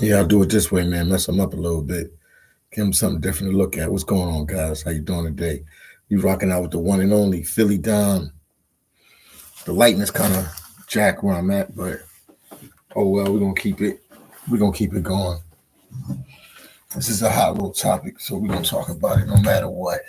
Yeah, I'll do it this way, man. Mess them up a little bit. Give them something different to look at. What's going on, guys? How you doing today? You rocking out with the one and only phillydom. The lighting is kind of jack where I'm at, but oh well, we're gonna keep it. We're gonna keep it going. This is a hot little topic, so we're gonna talk about it no matter what.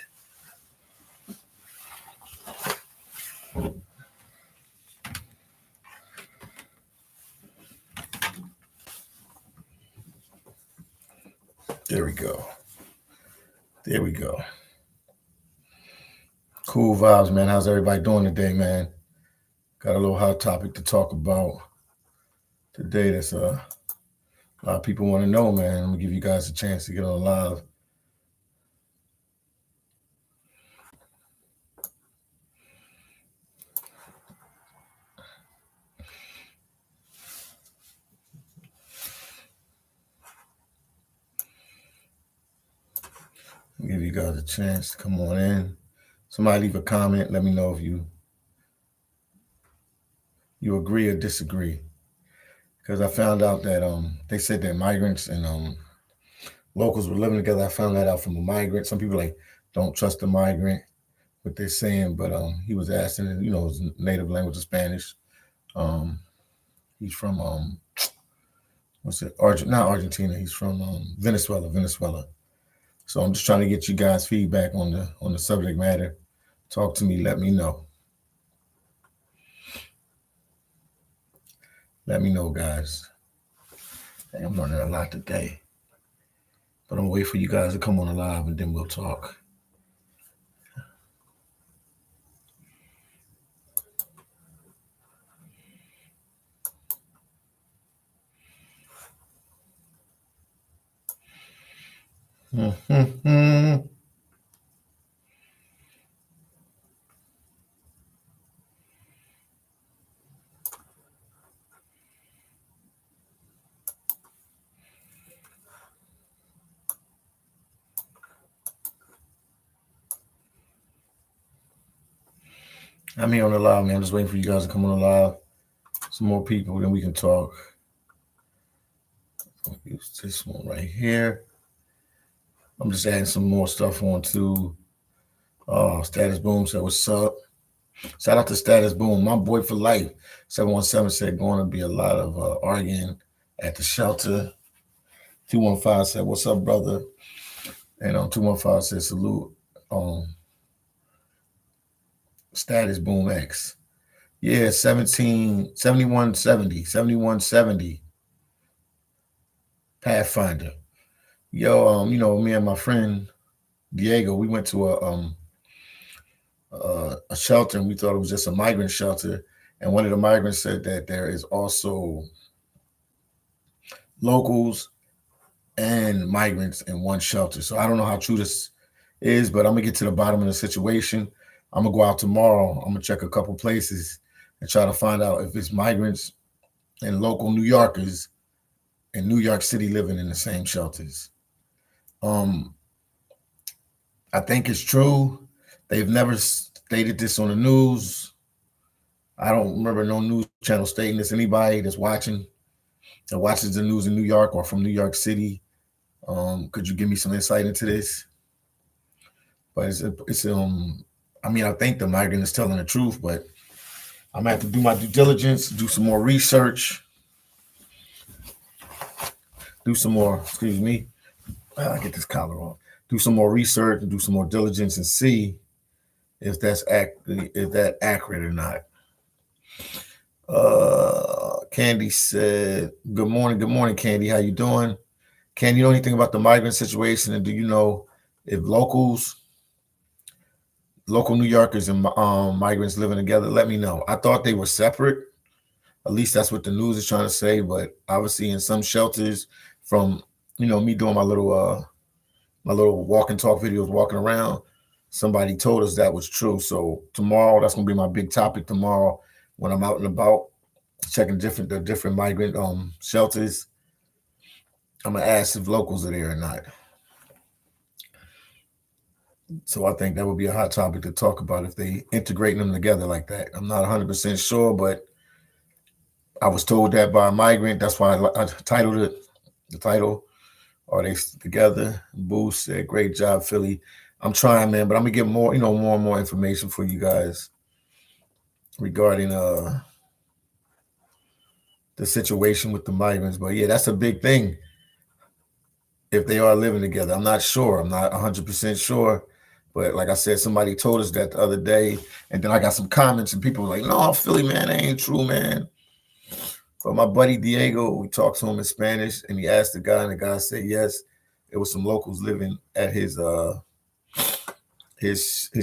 There we go. There we go. Cool vibes, man. How's everybody doing today, man? Got a little hot topic to talk about today. That's a lot of people want to know, man. I'm gonna give you guys a chance to get on live. Give you guys a chance to come on in. Somebody leave a comment. Let me know if you agree or disagree. Because I found out that they said that migrants and locals were living together. I found that out from a migrant. Some people like don't trust the migrant, what they're saying, but he was asking, his native language is Spanish. Um, he's from what's it? Not Argentina. He's from Venezuela. Venezuela. So I'm just trying to get you guys feedback on the subject matter. Talk to me. Let me know. Let me know, guys. Hey, I'm learning a lot today. But I'm gonna wait for you guys to come on live and then we'll talk. I'm here on the live, man. I'm just waiting for you guys to come on the live. Some more people, then we can talk. I'll use this one right here. I'm just adding some more stuff on to Status Boom said, what's up? Shout out to Status Boom, my boy for life. 717 said, going to be a lot of arguing at the shelter. 215 said, what's up, brother? And 215 said, salute. Status Boom X. Yeah, 7170 Pathfinder. Yo, me and my friend Diego, we went to a shelter and we thought it was just a migrant shelter. And one of the migrants said that there is also locals and migrants in one shelter. So I don't know how true this is, but I'm gonna get to the bottom of the situation. I'm gonna go out tomorrow. I'm gonna check a couple places and try to find out if it's migrants and local New Yorkers in New York City living in the same shelters. I think it's true. They've never stated this on the news. I don't remember no news channel stating this. Anybody that's watching that watches the news in New York or from New York City, could you give me some insight into this? But I think the migrant is telling the truth, but I'm gonna have to do my due diligence, do some more research, excuse me, I get this collar on. Do some more research and do some more diligence and see if that's accurate or not. Candy said, good morning, Candy. How you doing? Can you know anything about the migrant situation, and do you know if local New Yorkers and migrants living together? Let me know. I thought they were separate. At least that's what the news is trying to say. But obviously, in some shelters, from me doing my little walk and talk videos, walking around, somebody told us that was true. So tomorrow, that's gonna be my big topic tomorrow when I'm out and about checking the different migrant shelters. I'm gonna ask if locals are there or not. So I think that would be a hot topic to talk about if they integrating them together like that. I'm not 100% sure, but I was told that by a migrant. That's why I titled it The title, Are They Together? Boo said, great job, Philly. I'm trying, man, but I'm gonna get more, more and more information for you guys regarding the situation with the migrants. But yeah, that's a big thing if they are living together. I'm not sure. I'm not 100% sure. But like I said, somebody told us that the other day. And then I got some comments and people were like, no, Philly, man, that ain't true, man. But my buddy Diego, we talked to him in Spanish and he asked the guy, and the guy said yes. It was some locals living at his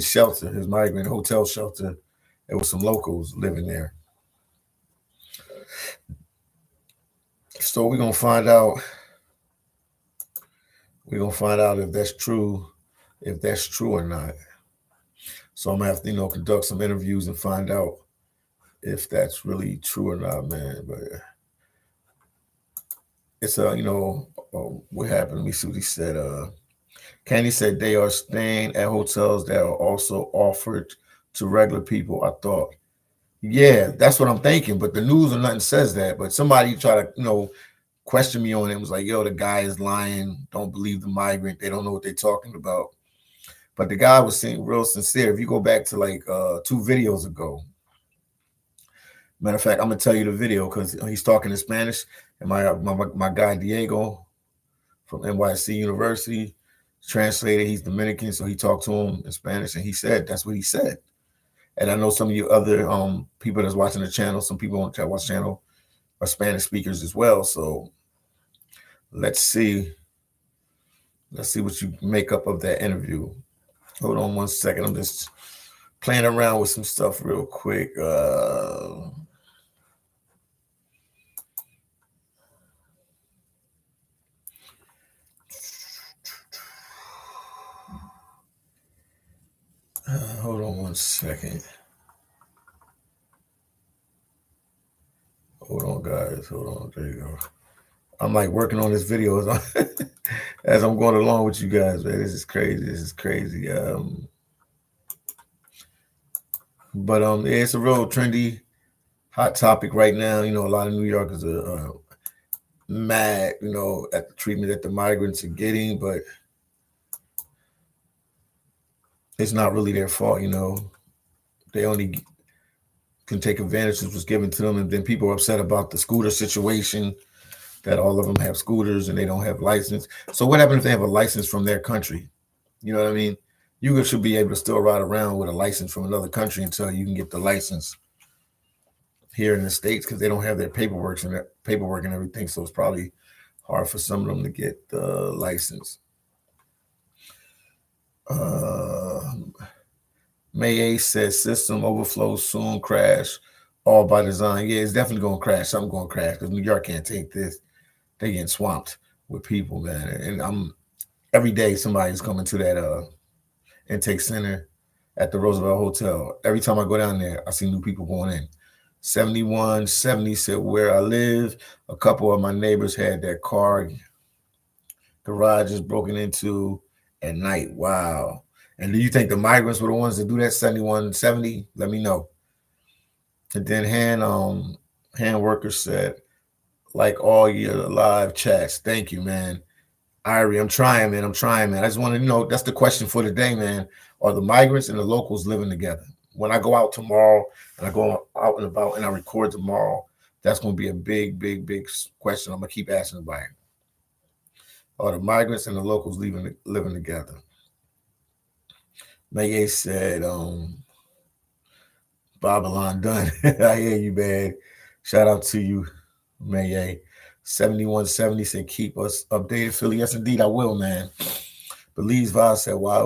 shelter, his migrant hotel shelter. It was some locals living there. So we're gonna find out. We're gonna find out if that's true or not. So I'm gonna have to, conduct some interviews and find out if that's really true or not, man. But it's what happened. Let me see what he said. Candy said they are staying at hotels that are also offered to regular people. I thought, yeah, that's what I'm thinking. But the news or nothing says that. But somebody try to, question me on it. It was like, yo, the guy is lying. Don't believe the migrant. They don't know what they're talking about. But the guy was saying real sincere. If you go back to like 2 videos ago, matter of fact, I'm gonna tell you the video because he's talking in Spanish, and my guy Diego from NYC University translated. He's Dominican, so he talked to him in Spanish, and he said that's what he said. And I know some of you other people that's watching the channel, some people on the watch channel are Spanish speakers as well. So let's see what you make up of that interview. Hold on one second. I'm just playing around with some stuff real quick. Hold on one second. Hold on, guys. Hold on. There you go. I'm like working on this video as I'm going along with you guys, man. This is crazy. This is crazy. But it's a real trendy, hot topic right now. A lot of New Yorkers are mad, at the treatment that the migrants are getting, but it's not really their fault. They only can take advantage of what's given to them, and then people are upset about the scooter situation. That all of them have scooters and they don't have license. So what happens if they have a license from their country? You know what I mean? You should be able to still ride around with a license from another country until you can get the license here in the States because they don't have their paperwork and everything. So it's probably hard for some of them to get the license. May 8 says system overflow soon crash, all by design. Yeah, it's definitely going to crash. Something going to crash because New York can't take this. They getting swamped with people, man. And every day somebody's coming to that intake center at the Roosevelt Hotel. Every time I go down there, I see new people going in. 7170 said where I live, a couple of my neighbors had their car garages broken into at night. Wow. And do you think the migrants were the ones that do that? 7170? Let me know. And then hand worker said, like all your live chats. Thank you, man. Irie, I'm trying, man. I just want to know, that's the question for today, man. Are the migrants and the locals living together? When I go out tomorrow and I go out and about and I record tomorrow, that's going to be a big, big, big question. I'm going to keep asking about it. Are the migrants and the locals living together? Maye said, Babylon done. I hear you, man. Shout out to you, Maye. 7170 said, keep us updated, Philly. Yes, indeed, I will, man. Belize Vibe said, why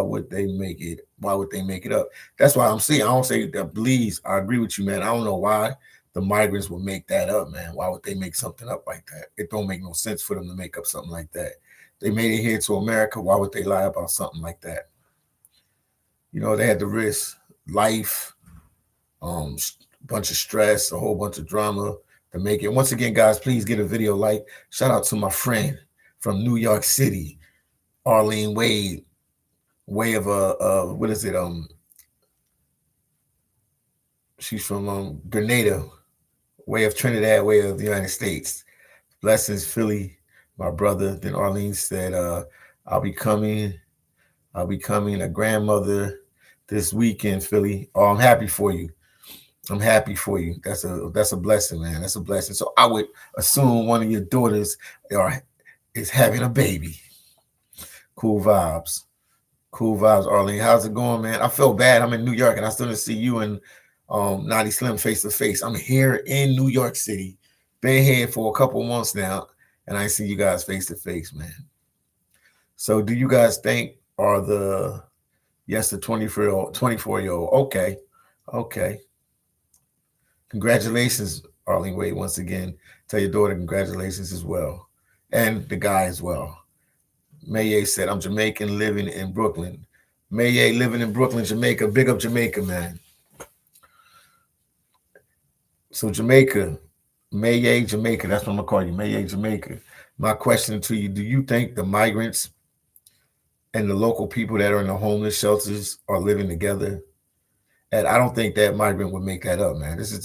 would they make it up? That's why I'm saying, I don't say that Belize. I agree with you, man. I don't know why the migrants would make that up, man. Why would they make something up like that? It don't make no sense for them to make up something like that. They made it here to America. Why would they lie about something like that? They had to risk life, bunch of stress, a whole bunch of drama to make it. Once again, guys, please get a video like. Shout out to my friend from New York City, Arlene Wade, way of what is it? She's from Grenada, way of Trinidad, way of the United States. Blessings, Philly, my brother. Then Arlene said, I'll be coming. I'll be coming a grandmother this weekend, Philly. Oh, I'm happy for you. I'm happy for you. That's a blessing, man. That's a blessing. So I would assume one of your daughters are is having a baby. Cool vibes. Cool vibes, Arlene. How's it going, man? I feel bad. I'm in New York and I still didn't see you and Naughty Slim face to face. I'm here in New York City. Been here for a couple months now, and I see you guys face to face, man. So do you guys think are the yes, the 24-year-old? Okay. Okay. Congratulations, Arlene Wade, once again. Tell your daughter congratulations as well. And the guy as well. Maye said, I'm Jamaican living in Brooklyn. Maye living in Brooklyn, Jamaica. Big up Jamaica, man. So Jamaica, Maye, Jamaica. That's what I'm going to call you, Maye, Jamaica. My question to you, do you think the migrants and the local people that are in the homeless shelters are living together? And I don't think that migrant would make that up, man. This is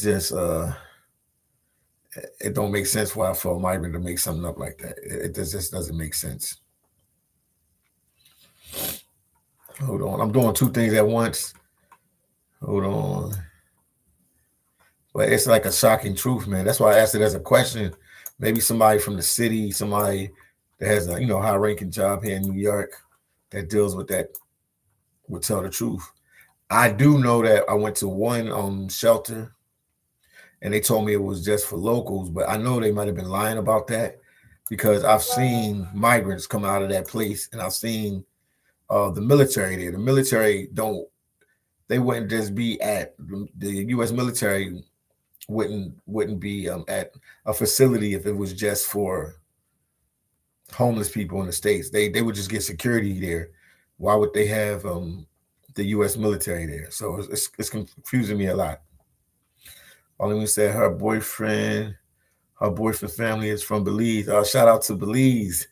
just it don't make sense for a migrant to make something up like that. It just doesn't make sense. Hold on. I'm doing two things at once. Hold on. But it's like a shocking truth, man. That's why I asked it as a question. Maybe somebody from the city, somebody that has a high ranking job here in New York that deals with that would tell the truth. I do know that I went to one shelter and they told me it was just for locals, but I know they might have been lying about that because I've seen migrants come out of that place and I've seen the military there. The military they wouldn't just be at the U.S. military wouldn't be at a facility if it was just for homeless people in the States. They would just get security there. Why would they have the U.S. military there? So it's confusing me a lot. Only said her boyfriend family is from Belize. Shout out to Belize.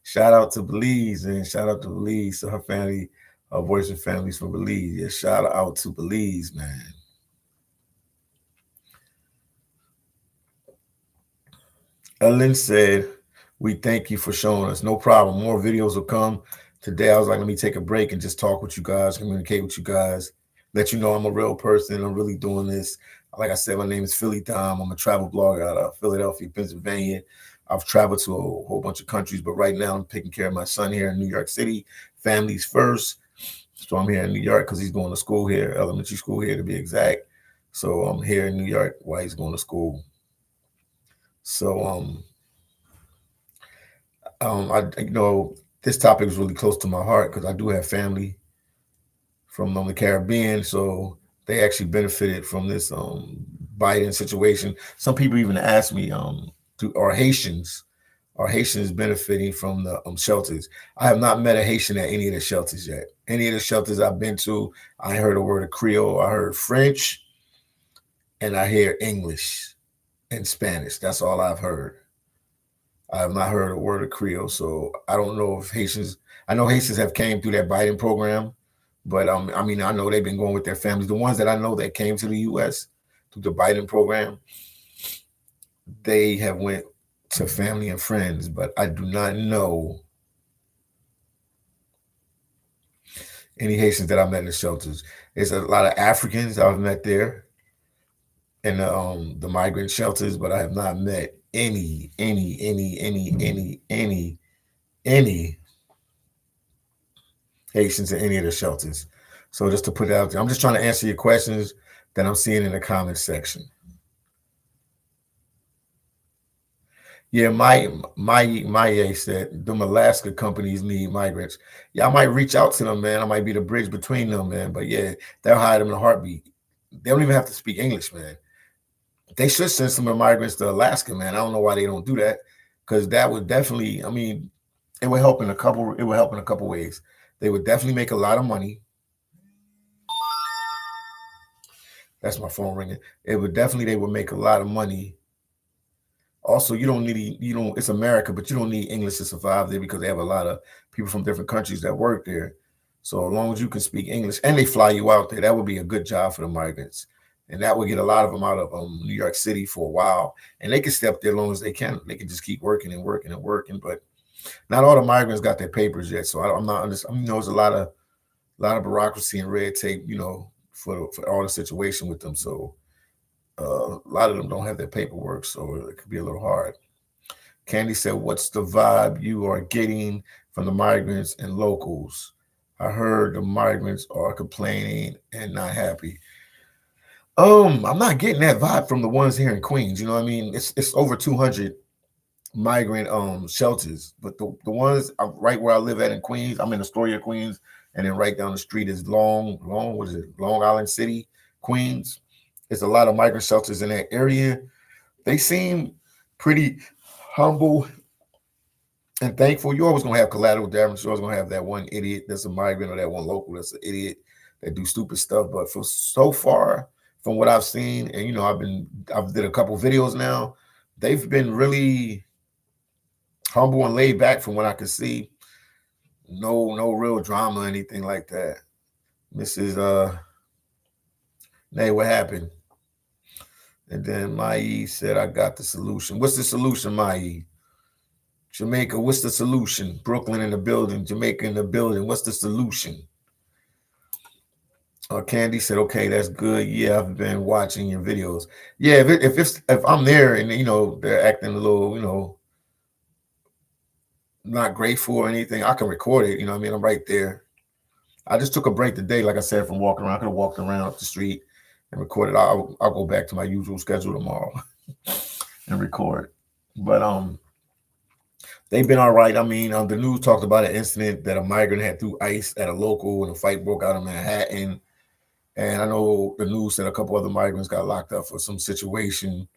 Shout out to Belize, and shout out to Belize. So her family, her boyfriend family's from Belize. Yeah, shout out to Belize, man. Ellen said, we thank you for showing us. No problem. More videos will come. Today I was like, let me take a break and just talk with you guys, communicate with you guys, let you know I'm a real person. I'm really doing this. Like I said, my name is phillydom. I'm a travel blogger out of Philadelphia, Pennsylvania. I've traveled to a whole bunch of countries, but right now I'm taking care of my son here in New York City. Families first. So I'm here in New York because he's going to school here, elementary school here to be exact. So I'm here in New York while he's going to school. So I this topic is really close to my heart because I do have family from the Caribbean, so they actually benefited from this Biden situation. Some people even ask me, are Haitians benefiting from the shelters? I have not met a Haitian at any of the shelters yet. Any of the shelters I've been to, I heard a word of Creole, I heard French, and I hear English and Spanish. That's all I've heard. I have not heard a word of Creole, so I don't know if Haitians. I know Haitians have came through that Biden program, but I mean, I know they've been going with their families. The ones that I know that came to the U.S. through the Biden program, they have went to family and friends, but I do not know any Haitians that I met in the shelters. There's a lot of Africans I've met there in the migrant shelters, but I have not met any Haitians in any of the shelters. So just to put it out there, I'm just trying to answer your questions that I'm seeing in the comment section. Yeah, my said them Alaska companies need migrants. Yeah, I might reach out to them, man. I might be the bridge between them, man. But yeah, they'll hire them in a heartbeat. They don't even have to speak English, man. They should send some migrants to Alaska, man. I don't know why they don't do that, because that would definitely. I mean, it would help in a couple. It would help in a couple ways. They would definitely make a lot of money. That's my phone ringing. It would definitely. They would make a lot of money. Also, it's America, but you don't need English to survive there because they have a lot of people from different countries that work there. So as long as you can speak English and they fly you out there, that would be a good job for the migrants. and that would get a lot of them out of New York City for a while, and they can stay up there as long as they can. They can just keep working and working and working, but not all the migrants got their papers yet. So I'm not understanding. There's a lot of bureaucracy and red tape, for all the situation with them. So a lot of them don't have their paperwork, so it could be a little hard. Candy said, "What's the vibe you are getting from the migrants and locals? I heard the migrants are complaining and not happy." I'm not getting that vibe from the ones here in Queens. You know what I mean? It's over 200 migrant shelters, but the ones right where I live at in Queens, I'm in Astoria, Queens, and then right down the street is what is it, Long Island City, Queens. There's a lot of migrant shelters in that area. They seem pretty humble and thankful. You're always gonna have collateral damage. You're always gonna have that one idiot that's a migrant or that one local that's an idiot that do stupid stuff. But for so far, from what I've seen, and I've did a couple videos now, they've been really humble and laid back from what I could see. No real drama or anything like that. Mrs. Nay, what happened? And then Mai said, "I got the solution." What's the solution, Mai? Jamaica, what's the solution? Brooklyn in the building, Jamaica in the building. What's the solution? Candy said, "Okay, that's good. Yeah, I've been watching your videos. Yeah, if I'm there and they're acting a little not grateful or anything, I can record it. You know what I mean? I'm right there. I just took a break today, like I said, from walking around. I could have walked around up the street and recorded. I'll go back to my usual schedule tomorrow and record. But they've been all right. I mean, the news talked about an incident that a migrant had threw ice at a local and a fight broke out in Manhattan. And I know the news said a couple other migrants got locked up for some situation.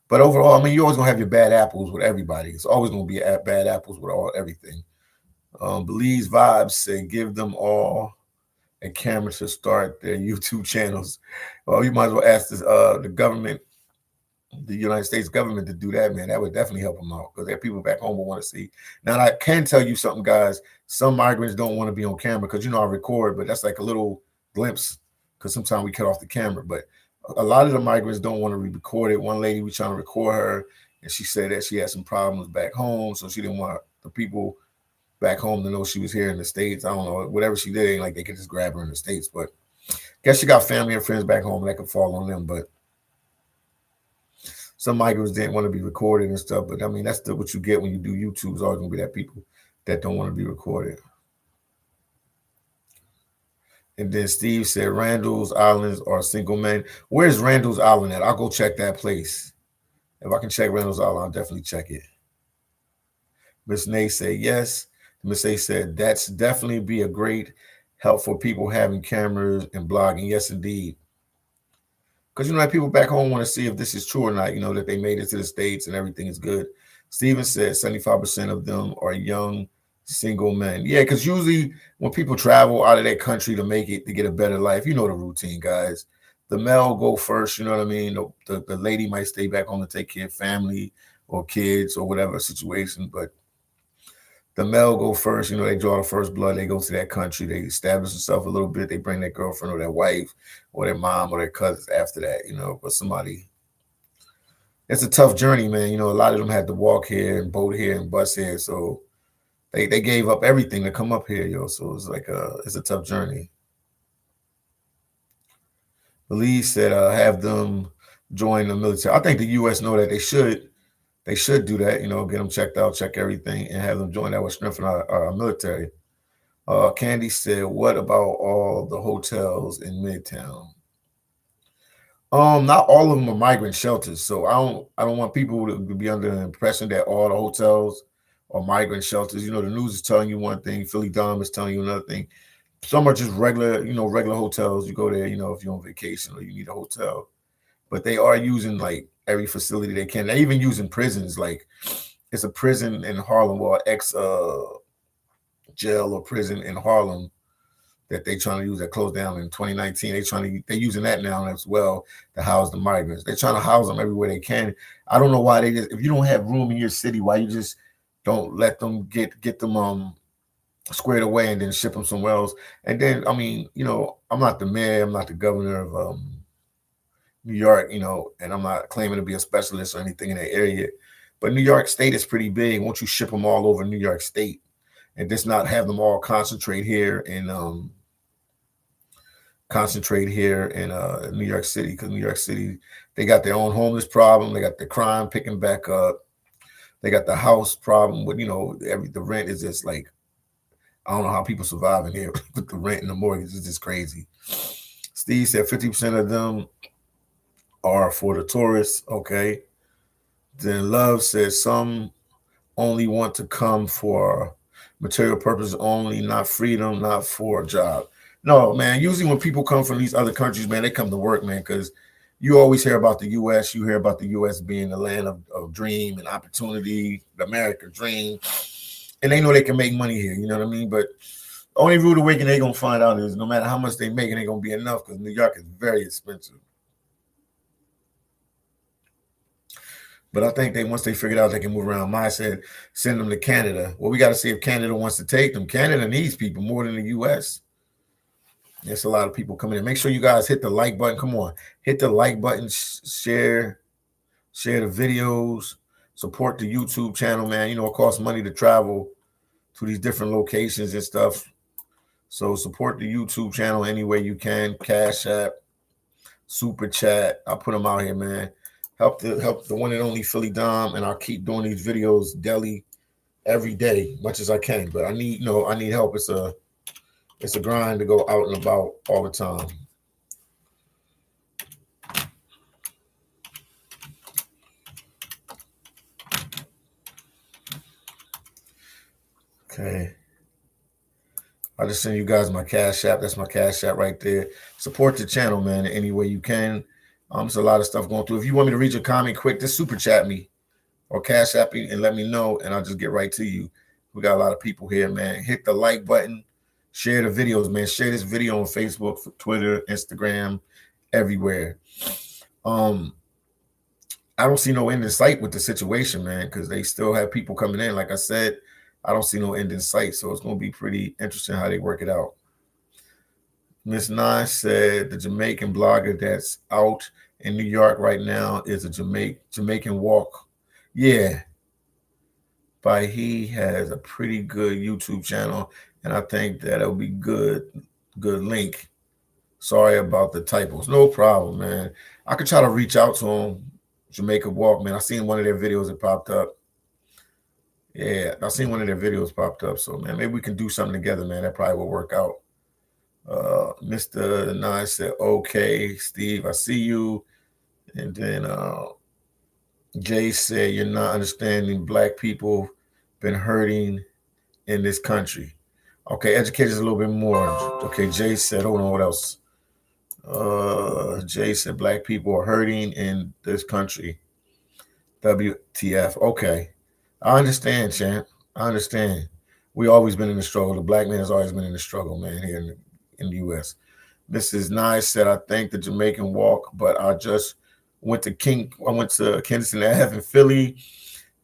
But overall, I mean, you're always gonna have your bad apples with everybody. It's always gonna be bad apples with everything. Belize Vibes said, "Give them all a camera to start their YouTube channels." Well, you might as well ask the government, the United States government, to do that, man. That would definitely help them out because there are people back home who want to see. Now, I can tell you something, guys. Some migrants don't want to be on camera because I record, but that's like a little glimpse because sometimes we cut off the camera. But a lot of the migrants don't want to be recorded. One lady, we trying to record her, and she said that she had some problems back home, so she didn't want the people back home to know she was here in the States. I don't know, whatever she did, ain't like they could just grab her in the States. But I guess she got family and friends back home that could fall on them. But some migrants didn't want to be recorded and stuff. But I mean, that's what you get when you do YouTube. It's always gonna be that people that don't want to be recorded. And then Steve said, "Randall's Islands are single men." Where's Randall's Island at? I'll go check that place. If I can check Randall's Island, I'll definitely check it. Miss Nay said, "Yes." Miss A said, "That's definitely be a great help for people having cameras and blogging." Yes, indeed. Because like people back home want to see if this is true or not, that they made it to the States and everything is good. Steven said 75% of them are young single men. Yeah, because usually when people travel out of their country to make it, to get a better life, the routine, guys. The male go first, you know what I mean? The lady might stay back home to take care of family or kids or whatever situation, but the male go first. They draw the first blood. They go to that country. They establish themselves a little bit. They bring their girlfriend or their wife or their mom or their cousins after that. But somebody. It's a tough journey, man. A lot of them had to walk here and boat here and bus here, so they gave up everything to come up here, yo. So it's like it's a tough journey. Belize said, "Have them join the military." I think the U.S. know that they should. They should do that. Get them checked out, check everything, and have them join. That would strengthen our military. Candy said, "What about all the hotels in Midtown?" Not all of them are migrant shelters, so I don't want people to be under the impression that all the hotels are migrant shelters. The news is telling you one thing, phillydom is telling you another thing. Some are just regular, regular hotels. You go there, if you're on vacation or you need a hotel, but they are using like every facility they can. They're even using prisons. Like it's a prison in Harlem, or ex jail or prison in Harlem that they trying to use that closed down in 2019. They're using that now as well to house the migrants. They're trying to house them everywhere they can. I don't know why if you don't have room in your city, why you just don't let them get them squared away and then ship them somewhere else. And then I mean, I'm not the mayor, I'm not the governor of New York, and I'm not claiming to be a specialist or anything in that area, but New York State is pretty big. Won't you ship them all over New York State and just not have them all concentrate here in New York City? Because New York City, they got their own homeless problem. They got the crime picking back up. They got the house problem with the rent is just like, I don't know how people survive in here with the rent and the mortgage. It's just crazy. Steve said 50% of them are for the tourists. Okay. Then Love says some only want to come for material purposes only, not freedom, not for a job. No, man. Usually when people come from these other countries, man, they come to work, man, because you always hear about the U.S. You hear about the U.S. being the land of dream and opportunity, the American dream, and they know they can make money here. You know what I mean? But the only rude awakening they're gonna find out is no matter how much they make, it ain't gonna be enough because New York is very expensive. But I think once they figured out they can move around, Maya said send them to Canada. Well, we got to see if Canada wants to take them. Canada needs people more than the U.S. There's a lot of people coming in. Make sure you guys hit the like button. Come on, hit the like button, share the videos, support the YouTube channel, man. It costs money to travel to these different locations and stuff. So support the YouTube channel any way you can. Cash App, Super Chat. I'll put them out here, man. Help the one and only phillydom, and I'll keep doing these videos daily, every day, much as I can. But I need help. It's a grind to go out and about all the time. Okay. I'll just send you guys my Cash App. That's my Cash App right there. Support the channel, man, in any way you can. There's a lot of stuff going through. If you want me to read your comment quick, just super chat me or Cash App me and let me know, and I'll just get right to you. We got a lot of people here, man. Hit the like button. Share the videos, man. Share this video on Facebook, Twitter, Instagram, everywhere. I don't see no end in sight with the situation, man, because they still have people coming in. Like I said, I don't see no end in sight, so it's going to be pretty interesting how they work it out. Miss Nine said the Jamaican blogger that's out in New York right now is a Jamaican Walk. Yeah. But he has a pretty good YouTube channel, and I think that'll be good link. Sorry about the typos. No problem, man. I could try to reach out to him. Jamaica Walk, man. I seen one of their videos that popped up. Yeah, I seen one of their videos popped up. So, man, maybe we can do something together, man. That probably will work out. Mr. Nye said, okay, Steve, I see you. And then Jay said, you're not understanding. Black people been hurting in this country. Okay, educate us a little bit more. Okay, Jay said, hold on, what else? Jay said, black people are hurting in this country. WTF. Okay. I understand, champ. I understand. We always been in the struggle. The black man has always been in the struggle, man, here in the U.S. Mrs. Nice said, I think the Jamaican Walk, but I just went to Kensington Ave in Philly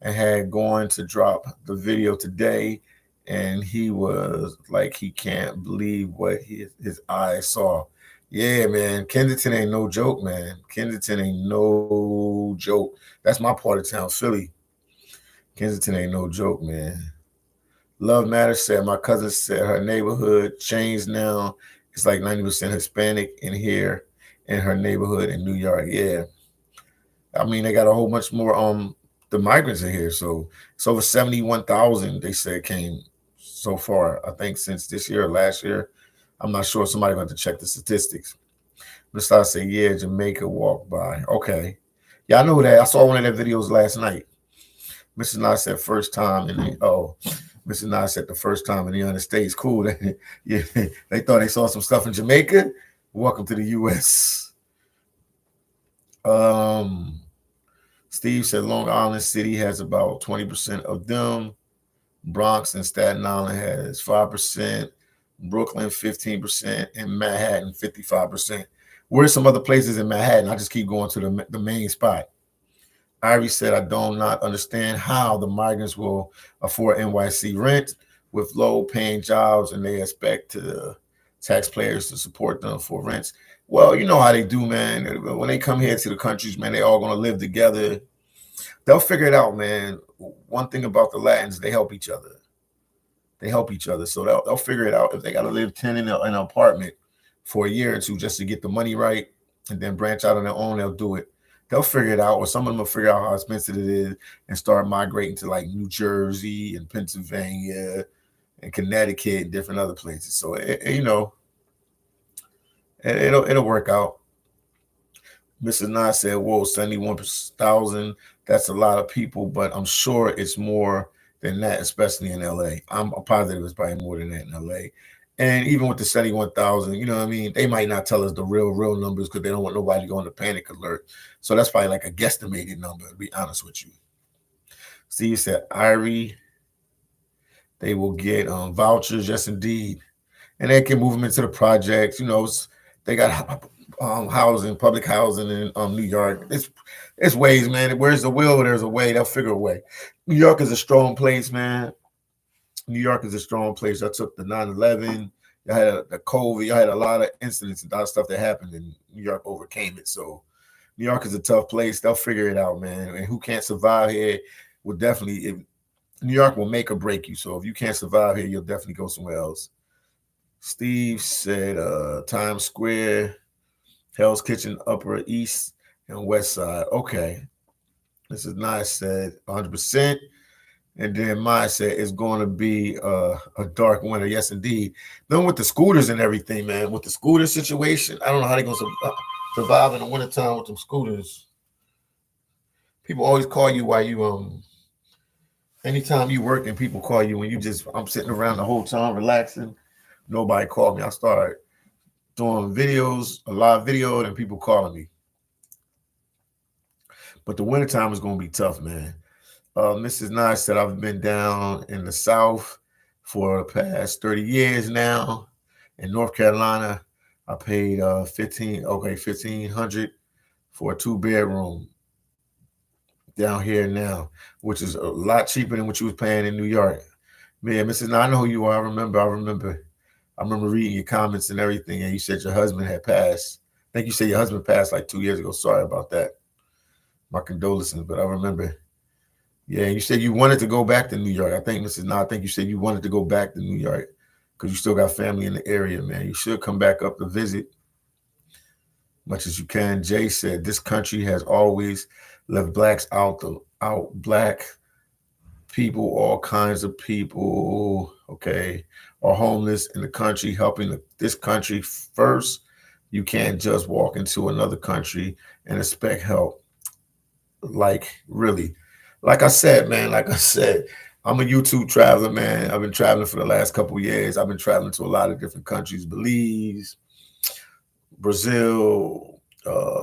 and had going to drop the video today. And he was like, he can't believe what his eyes saw. Yeah, man. Kensington ain't no joke, man. Kensington ain't no joke. That's my part of town, Philly. Kensington ain't no joke, man. Love Matters said, my cousin said her neighborhood changed now. It's like 90% Hispanic in here in her neighborhood in New York. Yeah. I mean, they got a whole bunch more the migrants in here. So it's over 71,000, they said, came so far, I think, since this year or last year. I'm not sure. Somebody going to check the statistics. Besides, say, yeah, Jamaica walked by. Okay. Yeah, I know that. I saw one of their videos last night. Mrs. Nas said first time in the Mrs. Nas said the first time in the United States. Cool. Yeah, they thought they saw some stuff in Jamaica. Welcome to the US. Steve said Long Island City has about 20% of them. Bronx and Staten Island has 5%. Brooklyn 15%, and Manhattan 55%. Where's some other places in Manhattan? I just keep going to the main spot. Irie said, I do not understand how the migrants will afford NYC rent with low-paying jobs, and they expect to taxpayers to support them for rents. Well, you know how they do, man. When they come here to the countries, man, they all gonna live together. They'll figure it out, man. One thing about the Latins, they help each other. They help each other, so they'll figure it out. If they got to live 10 in an apartment for a year or two just to get the money right, and then branch out on their own, they'll do it. They'll figure it out, or some of them will figure out how expensive it is and start migrating to like New Jersey and Pennsylvania and Connecticut and different other places. So it'll work out. Mrs. Nye said, "Whoa, 71,000. That's a lot of people, but I'm sure it's more than that, especially in LA. I'm positive it's probably more than that in LA. And even with the 71,000, you know what I mean? They might not tell us the real numbers because they don't want nobody to go into panic alert. So that's probably like a guesstimated number, to be honest with you." Steve said, "Irie, they will get vouchers, yes, indeed. And they can move them into the projects. They got housing, public housing in New York. It's ways, man. Where's the will, there's a way. They'll figure a way. New York is a strong place, man. New York is a strong place. I took the 9/11. You had the COVID. You had a lot of incidents and a lot of stuff that happened, and New York overcame it. So New York is a tough place. They'll figure it out, man. And who can't survive here will definitely. New York will make or break you. So if you can't survive here, you'll definitely go somewhere else." Steve said, "Times Square, Hell's Kitchen, Upper East and West Side." Okay. This is nice. Said 100%. And then Maya said it's going to be a dark winter. Yes, indeed. Then with the scooters and everything, man, with the scooter situation, I don't know how they're going to survive in the wintertime with them scooters. People always call you while you anytime you work and people call you when I'm sitting around the whole time relaxing. Nobody called me. I started doing videos, a live video, and people calling me. But the wintertime is going to be tough, man. Mrs. Nye said, "I've been down in the South for the past 30 years now. In North Carolina, I paid $1,500 for a 2-bedroom down here now, which is a lot cheaper than what you was paying in New York." Man, Mrs. Nye, I know who you are. I remember reading your comments and everything, and you said your husband had passed. I think you said your husband passed like 2 years ago. Sorry about that. My condolences, but I remember. Yeah, you said you wanted to go back to New York. I think I think you said you wanted to go back to New York because you still got family in the area, man. You should come back up to visit much as you can. Jay said this country has always left blacks out. Black people, all kinds of people, okay, are homeless in the country, helping this country first. You can't just walk into another country and expect help. Like, really. Like I said, man, I'm a YouTube traveler, man. I've been traveling for the last couple of years. I've been traveling to a lot of different countries: Belize, Brazil,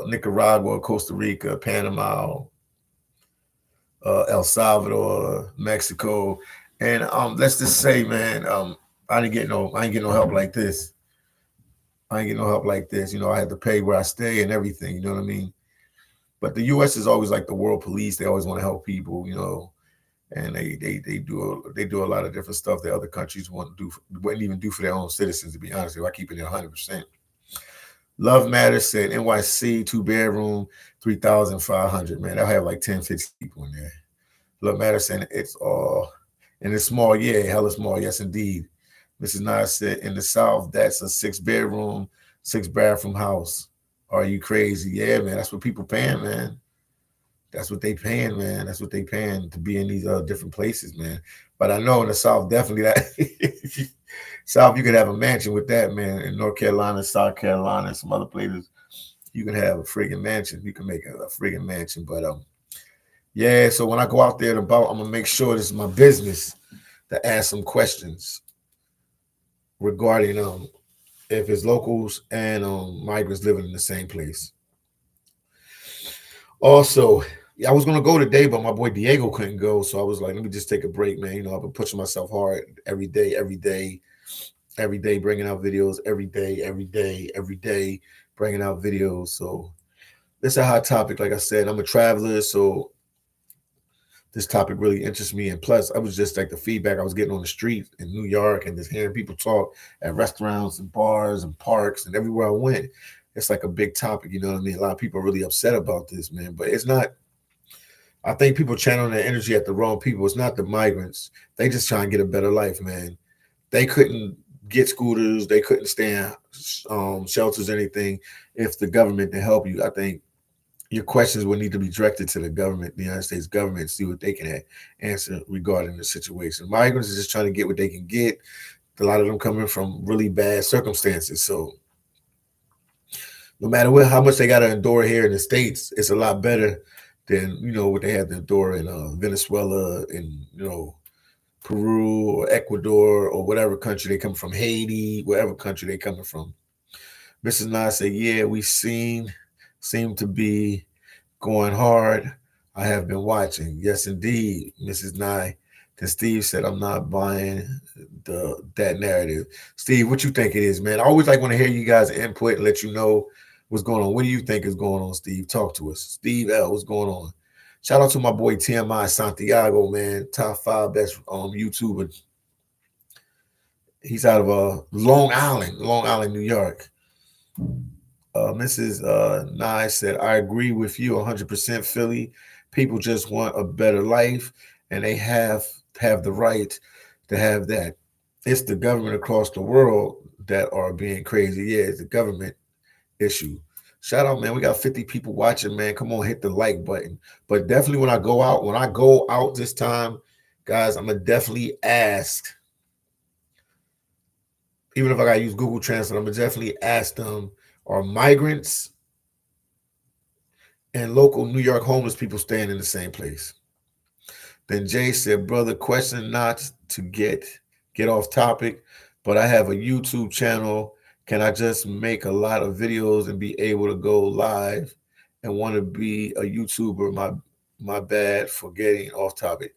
Nicaragua, Costa Rica, Panama, El Salvador, Mexico. And let's just say, man, I ain't get no help like this. I ain't get no help like this. I had to pay where I stay and everything. You know what I mean? But the U.S. is always like the world police. They always want to help people, and they do a lot of different stuff that other countries wouldn't even do for their own citizens. To be honest, if I keep it 100%. Love Matters said NYC 2-bedroom 3,500. Man, they'll have like 10, 15 people in there. Love Matters saying it's all and it's small. Yeah, hella small. Yes, indeed. Mrs. Nice said in the South that's a 6-bedroom, 6-bathroom house. Are you crazy? Yeah, man. That's what people paying, man. That's what they paying, man. That's what they paying to be in these different places, man. But I know in the South, definitely that South, you could have a mansion with that, man. In North Carolina, South Carolina, and some other places, you can have a friggin' mansion. You can make a friggin' mansion. But yeah. So when I go out there I'm gonna make sure this is my business to ask some questions regarding if it's locals and migrants living in the same place. Also, I was gonna go today, but my boy Diego couldn't go, so I was like, let me just take a break, man. I've been pushing myself hard every day, bringing out videos every day, bringing out videos. So this is a hot topic. Like I said, I'm a traveler, so this topic really interests me. And plus, I was just like the feedback I was getting on the street in New York and just hearing people talk at restaurants and bars and parks and everywhere I went. It's like a big topic, you know what I mean? A lot of people are really upset about this, man. But it's not, I think people channeling their energy at the wrong people. It's not the migrants. They just trying to get a better life, man. They couldn't get scooters, they couldn't stand shelters, anything if the government to help you. I think your questions would need to be directed to the government, the United States government, see what they can answer regarding the situation. Migrants are just trying to get what they can get. A lot of them coming from really bad circumstances. So no matter what, how much they got to endure here in the States, it's a lot better than, what they had to endure in Venezuela and, Peru or Ecuador or whatever country they come from, Haiti, whatever country they coming from. Mrs. Nye said, yeah, we seem to be going hard. I have been watching. Yes, indeed, Mrs. Nye. Then Steve said, I'm not buying that narrative. Steve, what you think it is, man? I always like want to hear you guys' input and let you know what's going on. What do you think is going on, Steve? Talk to us. Steve L, what's going on? Shout out to my boy TMI Santiago, man. Top 5 best YouTuber. He's out of Long Island, New York. Mrs. Nye said, I agree with you 100%, Philly. People just want a better life, and they have the right to have that. It's the government across the world that are being crazy. Yeah, it's the government issue. Shout out, man. We got 50 people watching, man. Come on, hit the like button. But definitely when I go out this time, guys, I'm gonna definitely ask, even if I gotta use Google Translate, I'm gonna definitely ask them, are migrants and local New York homeless people staying in the same place? Then Jay said, brother, question not to get off topic, but I have a YouTube channel. Can I just make a lot of videos and be able to go live and want to be a YouTuber? My bad for getting off topic.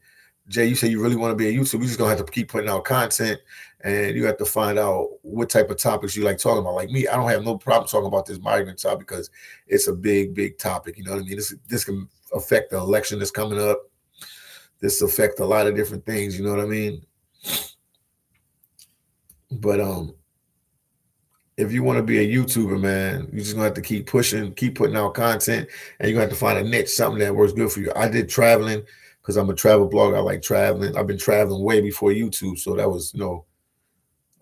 Jay, you say you really want to be a YouTuber. You're just gonna have to keep putting out content, and you have to find out what type of topics you like talking about. Like me, I don't have no problem talking about this migrant topic because it's a big topic. You know what I mean? This can affect the election that's coming up. This affect a lot of different things. You know what I mean? But if you want to be a YouTuber, man, you're just gonna have to keep pushing, keep putting out content, and you're gonna have to find a niche, something that works good for you. I did traveling because I'm a travel blogger. I like traveling. I've been traveling way before YouTube, so that was,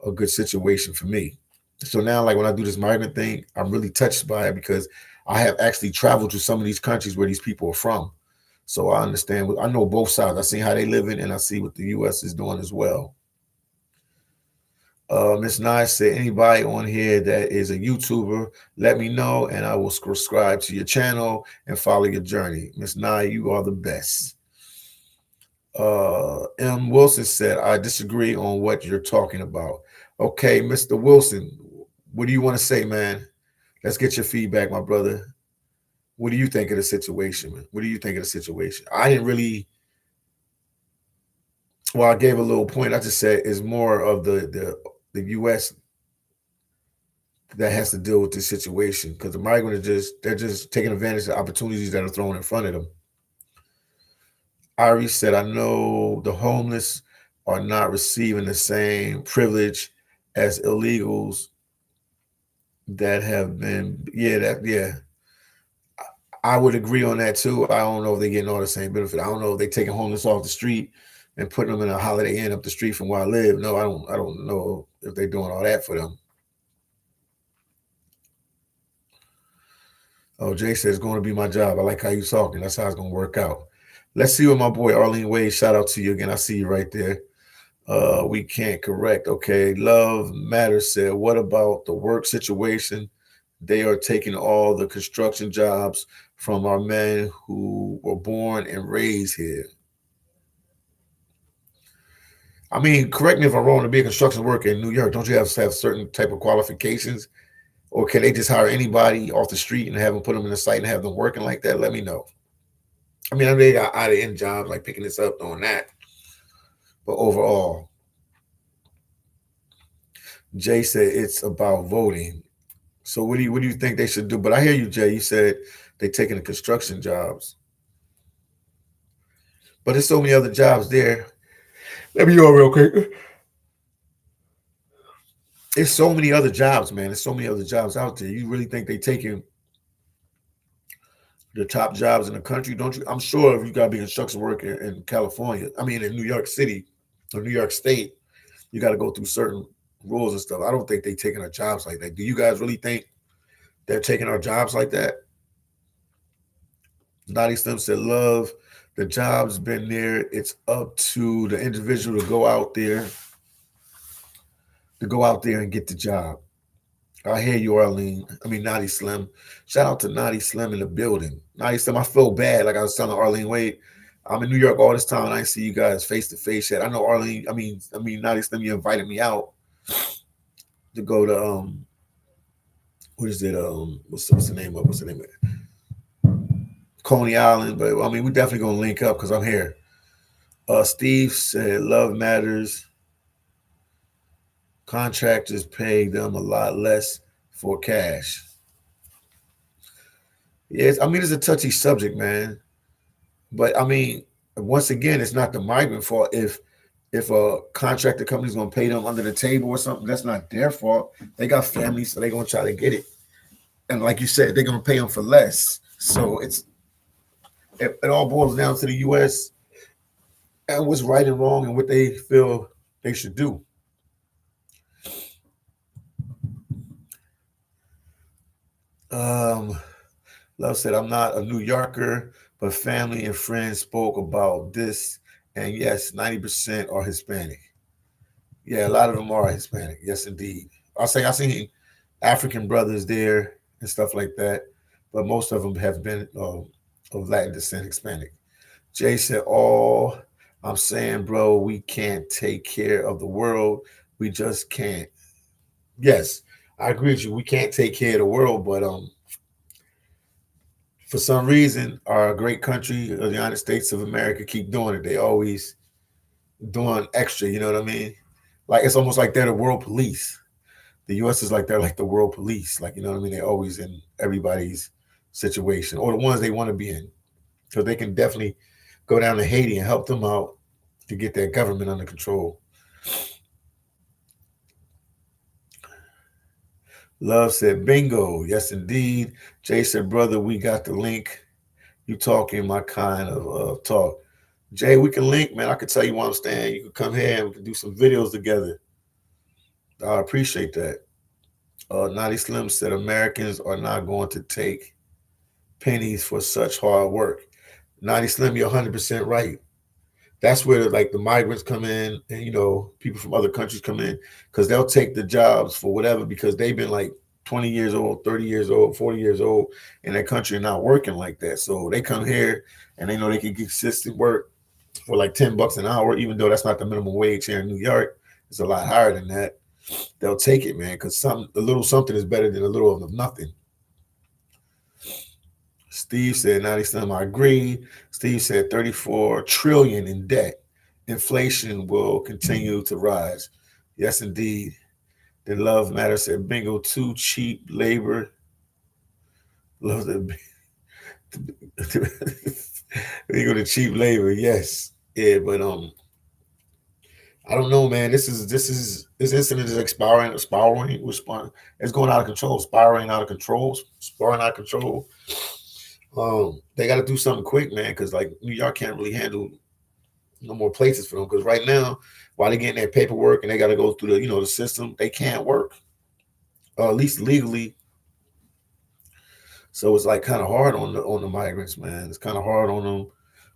a good situation for me. So now, like when I do this migrant thing, I'm really touched by it because I have actually traveled to some of these countries where these people are from. So I understand. I know both sides. I see how they live in, and I see what the U.S. is doing as well. Miss Nye said, anybody on here that is a YouTuber, let me know, and I will subscribe to your channel and follow your journey. Miss Nye, you are the best. M. Wilson said, I disagree on what you're talking about. Okay, Mr. Wilson, what do you want to say, man? Let's get your feedback, my brother. What do you think of the situation, man? What do you think of the situation? I didn't really, well, I gave a little point. I just said it's more of the U.S. that has to deal with this situation because the migrants they're just taking advantage of opportunities that are thrown in front of them. Ari said, I know the homeless are not receiving the same privilege as illegals that have been, yeah. I would agree on that too. I don't know if they're getting all the same benefit. I don't know if they're taking homeless off the street and putting them in a Holiday Inn up the street from where I live. No, I don't know if they're doing all that for them. Oh, Jay says, it's going to be my job. I like how you're talking. That's how it's going to work out. Let's see what my boy Arlene Wade, shout out to you again. I see you right there. We can't correct. Okay. Love Matters said, what about the work situation? They are taking all the construction jobs from our men who were born and raised here. I mean, correct me if I'm wrong, to be a construction worker in New York, don't you have to have certain type of qualifications? Or can they just hire anybody off the street and have them put them in the site and have them working like that? Let me know. I mean, I know they got out of end jobs like picking this up, doing that. But overall, Jay said it's about voting. So what do you think they should do? But I hear you, Jay. You said they taking the construction jobs. But there's so many other jobs there. Let me go real quick. There's so many other jobs, man. There's so many other jobs out there. You really think they taking the top jobs in the country, don't you? I'm sure if you got to be construction worker in California, I mean in New York City or New York State, you got to go through certain rules and stuff. I don't think they taking our jobs like that. Do you guys really think they're taking our jobs like that? Naughty Slim said, "Love, the job's been there. It's up to the individual to go out there and get the job." I hear you, Arlene. I mean, Naughty Slim. Shout out to Naughty Slim in the building. Naughty Slim, I feel bad. Like I was telling Arlene, wait, I'm in New York all this time. And I didn't see you guys face to face yet. I know Arlene. I mean, Naughty Slim, you invited me out to go to what is it? What's the name of? What's the name of it? Coney Island. But I mean, we definitely gonna link up because I'm here. Steve said, "Love matters. Contractors pay them a lot less for cash." Yes, I mean it's a touchy subject, man. But I mean, once again, it's not the migrant fault. If a contractor company's gonna pay them under the table or something, that's not their fault. They got families, so they're gonna try to get it. And like you said, they're gonna pay them for less. So it all boils down to the U.S. and what's right and wrong and what they feel they should do. Um, Love said, "I'm not a New Yorker, but family and friends spoke about this. And yes, 90% are Hispanic. Yeah, a lot of them are Hispanic. Yes, indeed. I seen African brothers there and stuff like that, but most of them have been of Latin descent, Hispanic." Jay said, "All I'm saying, bro, we can't take care of the world. We just can't." Yes, I agree with you. We can't take care of the world, but for some reason, our great country, the United States of America, keep doing it. They always doing extra. You know what I mean? Like it's almost like they're the world police. The U.S. is like they're like the world police. Like you know what I mean? They're always in everybody's situation or the ones they want to be in, so they can definitely go down to Haiti and help them out to get their government under control. Love said, "Bingo. Yes, indeed." Jay said, "Brother, we got the link. You talking my kind of talk." Jay, we can link, man. I can tell you where I'm staying. You can come here and we can do some videos together. I appreciate that. Naughty Slim said, "Americans are not going to take pennies for such hard work." Naughty Slim, you're 100% right. That's where like the migrants come in and people from other countries come in because they'll take the jobs for whatever because they've been like 20 years old, 30 years old, 40 years old in their country and not working like that. So they come here and they know they can get consistent work for like $10 an hour, even though that's not the minimum wage here in New York. It's a lot higher than that. They'll take it, man, because a little something is better than a little of nothing. Steve said 97. I agree. Steve said 34 trillion in debt. Inflation will continue to rise. Yes, indeed. The Love Matter said bingo. Too cheap labor. Love the bingo to cheap labor. Yes. Yeah, but I don't know, man. This incident is spiraling. It's going out of control, spiraling out of control, spiraling out of control. They got to do something quick, man, because like New York can't really handle no more places for them. Because right now, while they're getting their paperwork and they got to go through the system, they can't work, at least legally. So it's like kind of hard on the migrants, man. It's kind of hard on them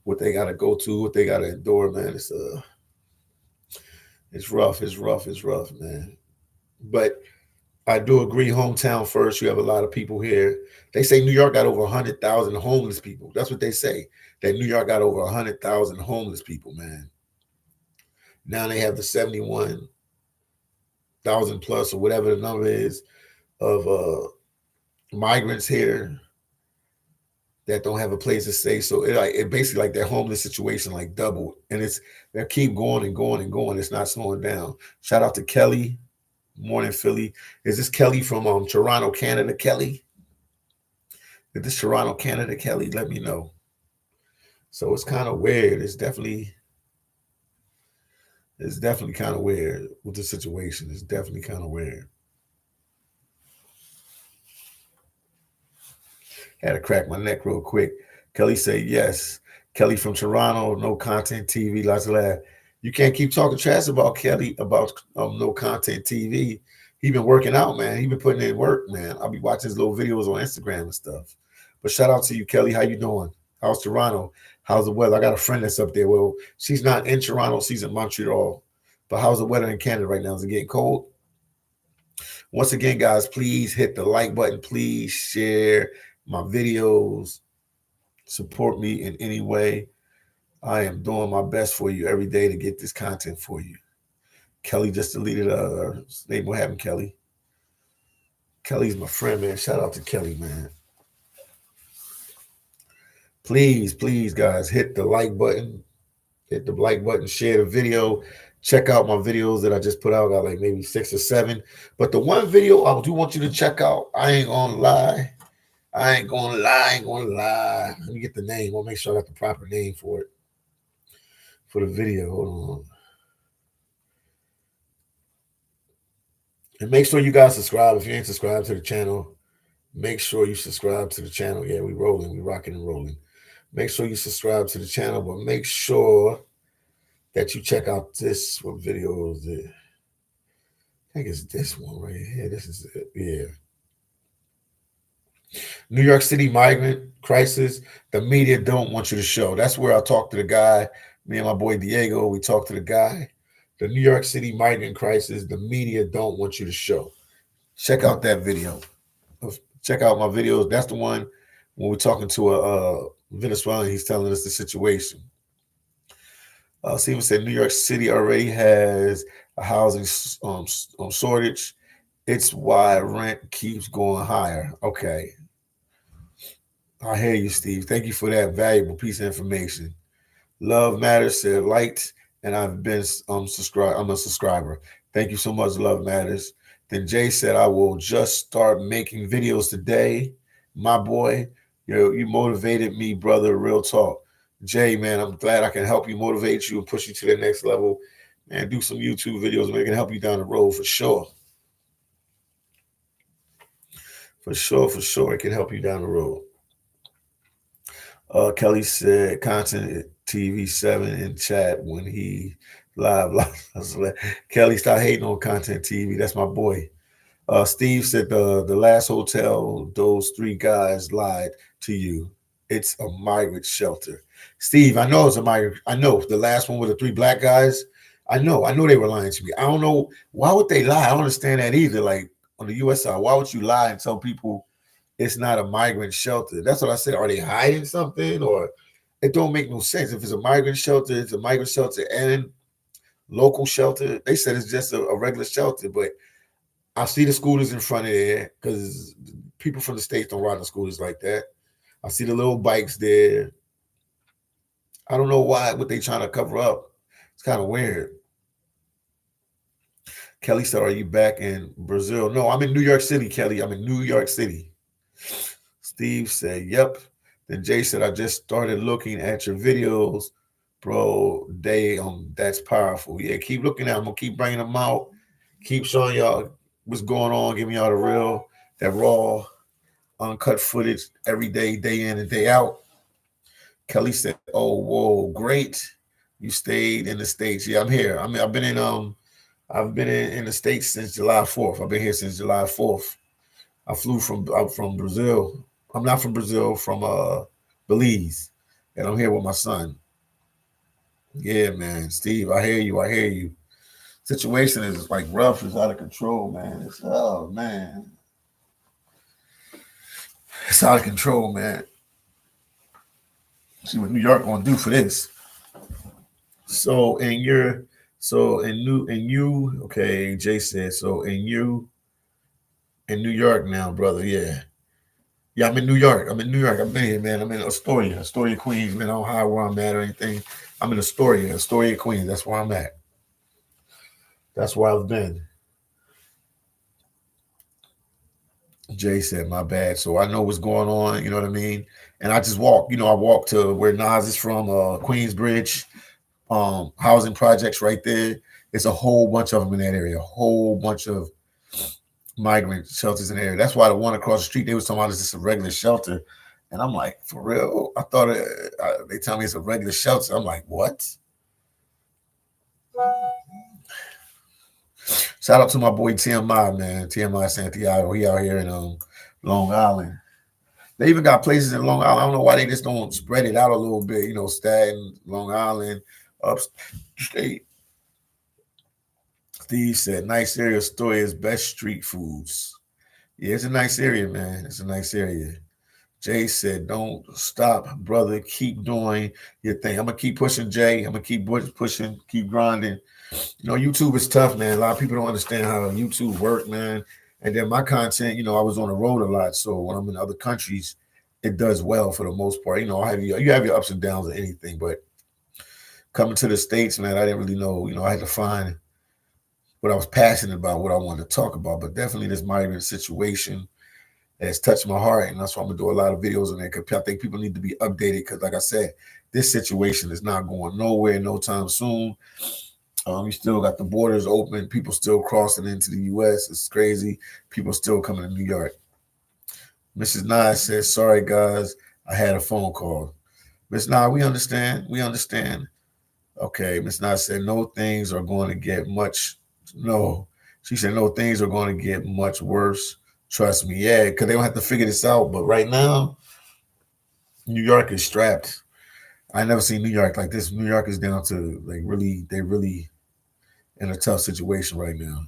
what they got to go to, what they got to endure, man. It's rough. It's rough. It's rough, man. But I do agree, hometown first. You have a lot of people here. They say New York got over 100,000 homeless people. That's what they say. That New York got over 100,000 homeless people, man. Now they have the 71,000 plus or whatever the number is of migrants here that don't have a place to stay. So it basically like their homeless situation like doubled, and they keep going and going and going. It's not slowing down. Shout out to Kelly. Morning, Philly. Is this Kelly from Toronto, Canada? Kelly? Is this Toronto, Canada? Kelly? Let me know. So it's kind of weird. It's definitely kind of weird with the situation. It's definitely kind of weird. Had to crack my neck real quick. Kelly said yes. Kelly from Toronto, no content TV. Lots of laugh. You can't keep talking trash about Kelly about no content TV. He been working out, man. He been putting in work, man. I'll be watching his little videos on Instagram and stuff. But shout out to you, Kelly. How you doing? How's Toronto? How's the weather? I got a friend that's up there. Well, she's not in Toronto. She's in Montreal. But how's the weather in Canada right now? Is it getting cold? Once again, guys, please hit the like button. Please share my videos. Support me in any way. I am doing my best for you every day to get this content for you. Kelly just deleted name. What happened, Kelly? Kelly's my friend, man. Shout out to Kelly, man. Please, please, guys, hit the like button. Hit the like button, share the video. Check out my videos that I just put out. I got like maybe 6 or 7. But the one video I do want you to check out, I ain't gonna lie. I ain't gonna lie. Let me get the name. I'll make sure I got the proper name for it. For the video. Hold on. And make sure you guys subscribe. If you ain't subscribed to the channel, make sure you subscribe to the channel. Yeah, we rolling. We rocking and rolling. Make sure you subscribe to the channel, but make sure that you check out this. What video is it? I think it's this one right here. This is it. Yeah. New York City migrant crisis. The media don't want you to show. That's where I talked to the guy. Me and my boy Diego, we talked to the guy. The New York City migrant crisis. The media don't want you to show. Check out that video. Check out my videos. That's the one when we're talking to a Venezuelan. He's telling us the situation. Steven said New York City already has a housing shortage. It's why rent keeps going higher. Okay. I hear you, Steve. Thank you for that valuable piece of information. Love Matters said liked, and I've been subscribed. I'm a subscriber. Thank you so much, Love Matters. Then Jay said, I will just start making videos today. My boy, you motivated me, brother. Real talk. Jay, man, I'm glad I can help you, motivate you, and push you to the next level. Man, do some YouTube videos. Man, it can help you down the road for sure. For sure. It can help you down the road. Kelly said content TV 7 in chat when he live. Kelly, stop hating on content TV. That's my boy. Steve said the last hotel, those 3 guys lied to you. It's a migrant shelter. Steve, I know it's a migrant. I know the last one with the 3 black guys. I know they were lying to me. I don't know why would they lie. I don't understand that either. Like on the U.S. side, why would you lie and tell people it's not a migrant shelter? That's what I said. Are they hiding something, or it don't make no sense? If it's a migrant shelter, it's a migrant shelter and local shelter. They said it's just a regular shelter, but I see the scooters in front of there because people from the States don't ride the scooters like that. I see the little bikes there. I don't know what they trying to cover up. It's kind of weird. Kelly said, are you back in Brazil? No, I'm in New York City, Kelly. I'm in New York City. Steve said, yep. Then Jay said, I just started looking at your videos, bro. That's powerful. Yeah, keep looking at them. I'm going to keep bringing them out. Keep showing y'all what's going on, giving y'all that raw, uncut footage every day in and day out. Kelly said, oh, whoa, great. You stayed in the States. Yeah, I'm here. I've been in the States since July 4th. I've been here since July 4th. I'm from Brazil. I'm not from Brazil, from Belize. And I'm here with my son. Yeah, man. Steve, I hear you. Situation is like rough. It's out of control, man. Man. It's out of control, man. See what New York gonna do for this. So okay, Jay said, so in New York now, brother. Yeah. Yeah, I'm in New York. I've been here, man. I'm in Astoria, Queens, man. I don't hide where I'm at or anything. I'm in Astoria, Queens. That's where I'm at. That's where I've been. Jay said, my bad. So I know what's going on, you know what I mean? And I just walk, I walk to where Nas is from, Queensbridge, housing projects right there. It's a whole bunch of them in that area, a whole bunch of migrant shelters in the area. That's why the one across the street, they was talking about it's just a regular shelter. And I'm like, for real? I thought they tell me it's a regular shelter. I'm like, what? Shout out to my boy TMI, man. TMI Santiago. He out here in Long Island. They even got places in Long Island. I don't know why they just don't spread it out a little bit. Staten, Long Island, upstate. Steve said, nice area. Story is best street foods. Yeah, it's a nice area, man. It's a nice area. Jay said, don't stop, brother. Keep doing your thing. I'm going to keep pushing, Jay. I'm going to keep pushing, keep grinding. YouTube is tough, man. A lot of people don't understand how YouTube work, man. And then my content, I was on the road a lot. So when I'm in other countries, it does well for the most part. You have your ups and downs of anything. But coming to the States, man, I didn't really know. I had to find what I was passionate about, what I wanted to talk about. But definitely this migrant situation has touched my heart. And that's why I'm going to do a lot of videos on it. I think people need to be updated because, like I said, this situation is not going nowhere no time soon. You still got the borders open. People still crossing into the U.S. It's crazy. People still coming to New York. Mrs. Nye says, sorry, guys. I had a phone call. Miss Nye, we understand. We understand. Okay. Miss Nye said, no, things are going to get much. No. She said, no, things are going to get much worse. Trust me. Yeah, because they don't have to figure this out. But right now, New York is strapped. I never seen New York like this. New York is down to they really in a tough situation right now.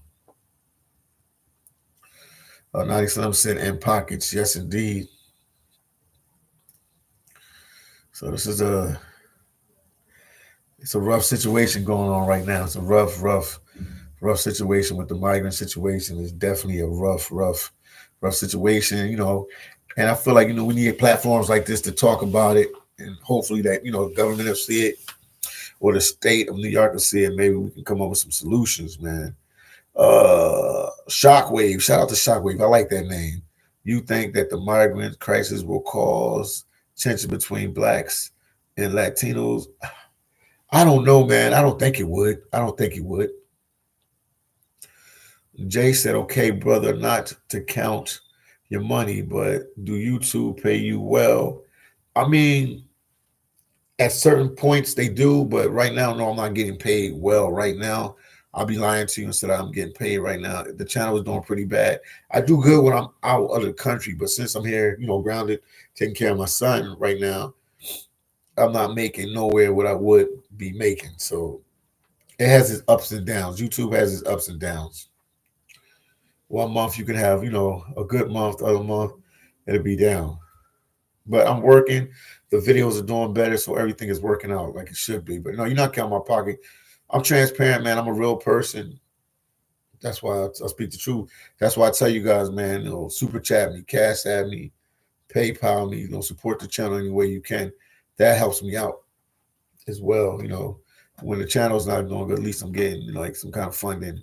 97 said in pockets. Yes, indeed. So this is it's a rough situation going on right now. It's a rough situation with the migrant situation. It's definitely a rough situation, And I feel like, we need platforms like this to talk about it. And hopefully that, government will see it or the state of New York will see it. Maybe we can come up with some solutions, man. Shockwave. Shout out to Shockwave. I like that name. You think that the migrant crisis will cause tension between blacks and Latinos? I don't know, man. I don't think it would. I don't think it would. Jay said, okay, brother, not to count your money, but do YouTube pay you well? I mean, at certain points they do, but right now, no, I'm not getting paid well right now. I'll be lying to you and said I'm getting paid right now. The channel is doing pretty bad. I do good when I'm out of the country, but since I'm here, grounded, taking care of my son right now, I'm not making nowhere what I would be making. So it has its ups and downs. YouTube has its ups and downs. One month you can have, a good month, the other month it'll be down. But I'm working. The videos are doing better, so everything is working out like it should be. But no, you're not counting my pocket. I'm transparent, man. I'm a real person. That's why I speak the truth. That's why I tell you guys, man, super chat me, cash at me, PayPal me, support the channel any way you can. That helps me out as well. When the channel's not doing good, at least I'm getting, like some kind of funding.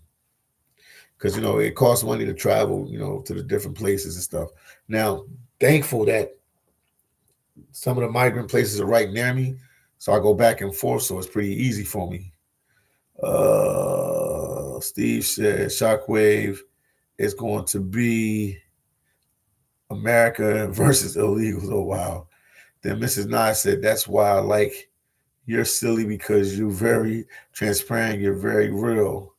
Because, it costs money to travel, to the different places and stuff. Now, thankful that some of the migrant places are right near me. So I go back and forth. So it's pretty easy for me. Steve said Shockwave is going to be America versus illegals. Oh, wow. Then Mrs. Nye said, that's why I like you're silly because you're very transparent. You're very real.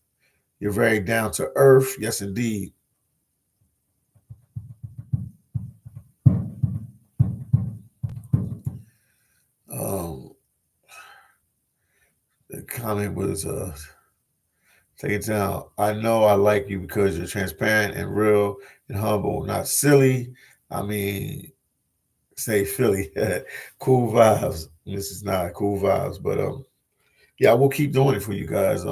You're very down to earth. Yes, indeed. Um, the comment was take it down. I know I like you because you're transparent and real and humble, not silly. I mean, say Philly. Cool vibes. This is not cool vibes, but yeah, we'll keep doing it for you guys.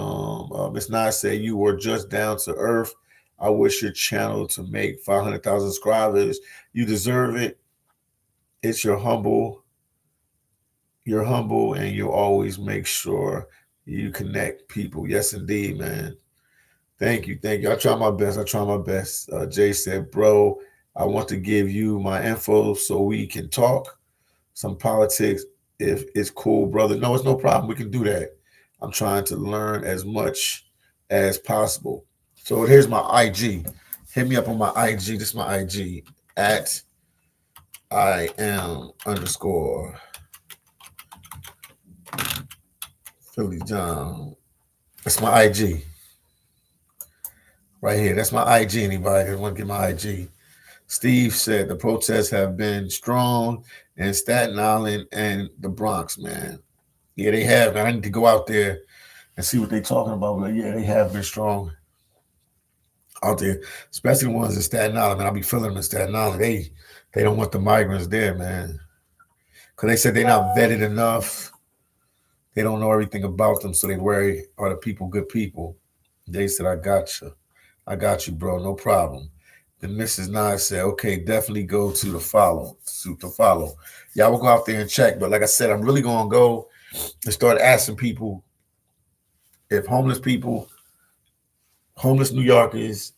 Miss Nas said you were just down to earth. I wish your channel to make 500,000 subscribers. You deserve it. It's you're humble, and you always make sure you connect people. Yes, indeed, man. Thank you. I try my best. Jay said, bro, I want to give you my info so we can talk some politics if it's cool, brother. No, it's no problem. We can do that. I'm trying to learn as much as possible. So here's my IG. Hit me up on my IG. This is my IG at I am underscore Philly John. That's my IG right here. That's my IG. Anybody that want to get my IG? Steve said the protests have been strong in Staten Island and the Bronx, man. Yeah, they have. Man, I need to go out there and see what they're talking about. But yeah, they have been strong out there, especially the ones in Staten Island. Man, I be feeling them in Staten Island. They don't want the migrants there, man, because they said they're not vetted enough. They don't know everything about them, so they worry, are the people good people? They said, I got you, bro, no problem. Then Mrs. Nye said, okay, definitely go to the follow, to follow. Y'all will go out there and check, but like I said, I'm really gonna go and start asking people if homeless New Yorkers,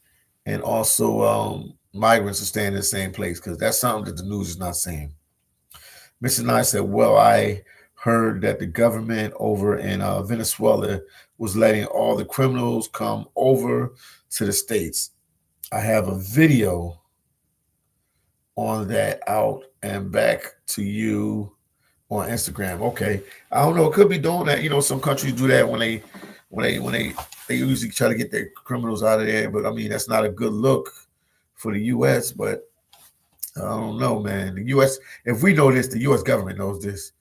and also migrants are staying in the same place, because that's something that the news is not saying. Mr. Nye said, well, I heard that the government over in Venezuela was letting all the criminals come over to the States. I have a video on that out and back to you on Instagram. Okay. I don't know. It could be doing that. You know, some countries do that when they usually try to get their criminals out of there. But I mean, that's not a good look for the US. But I don't know, man. The US, if we know this, the US government knows this.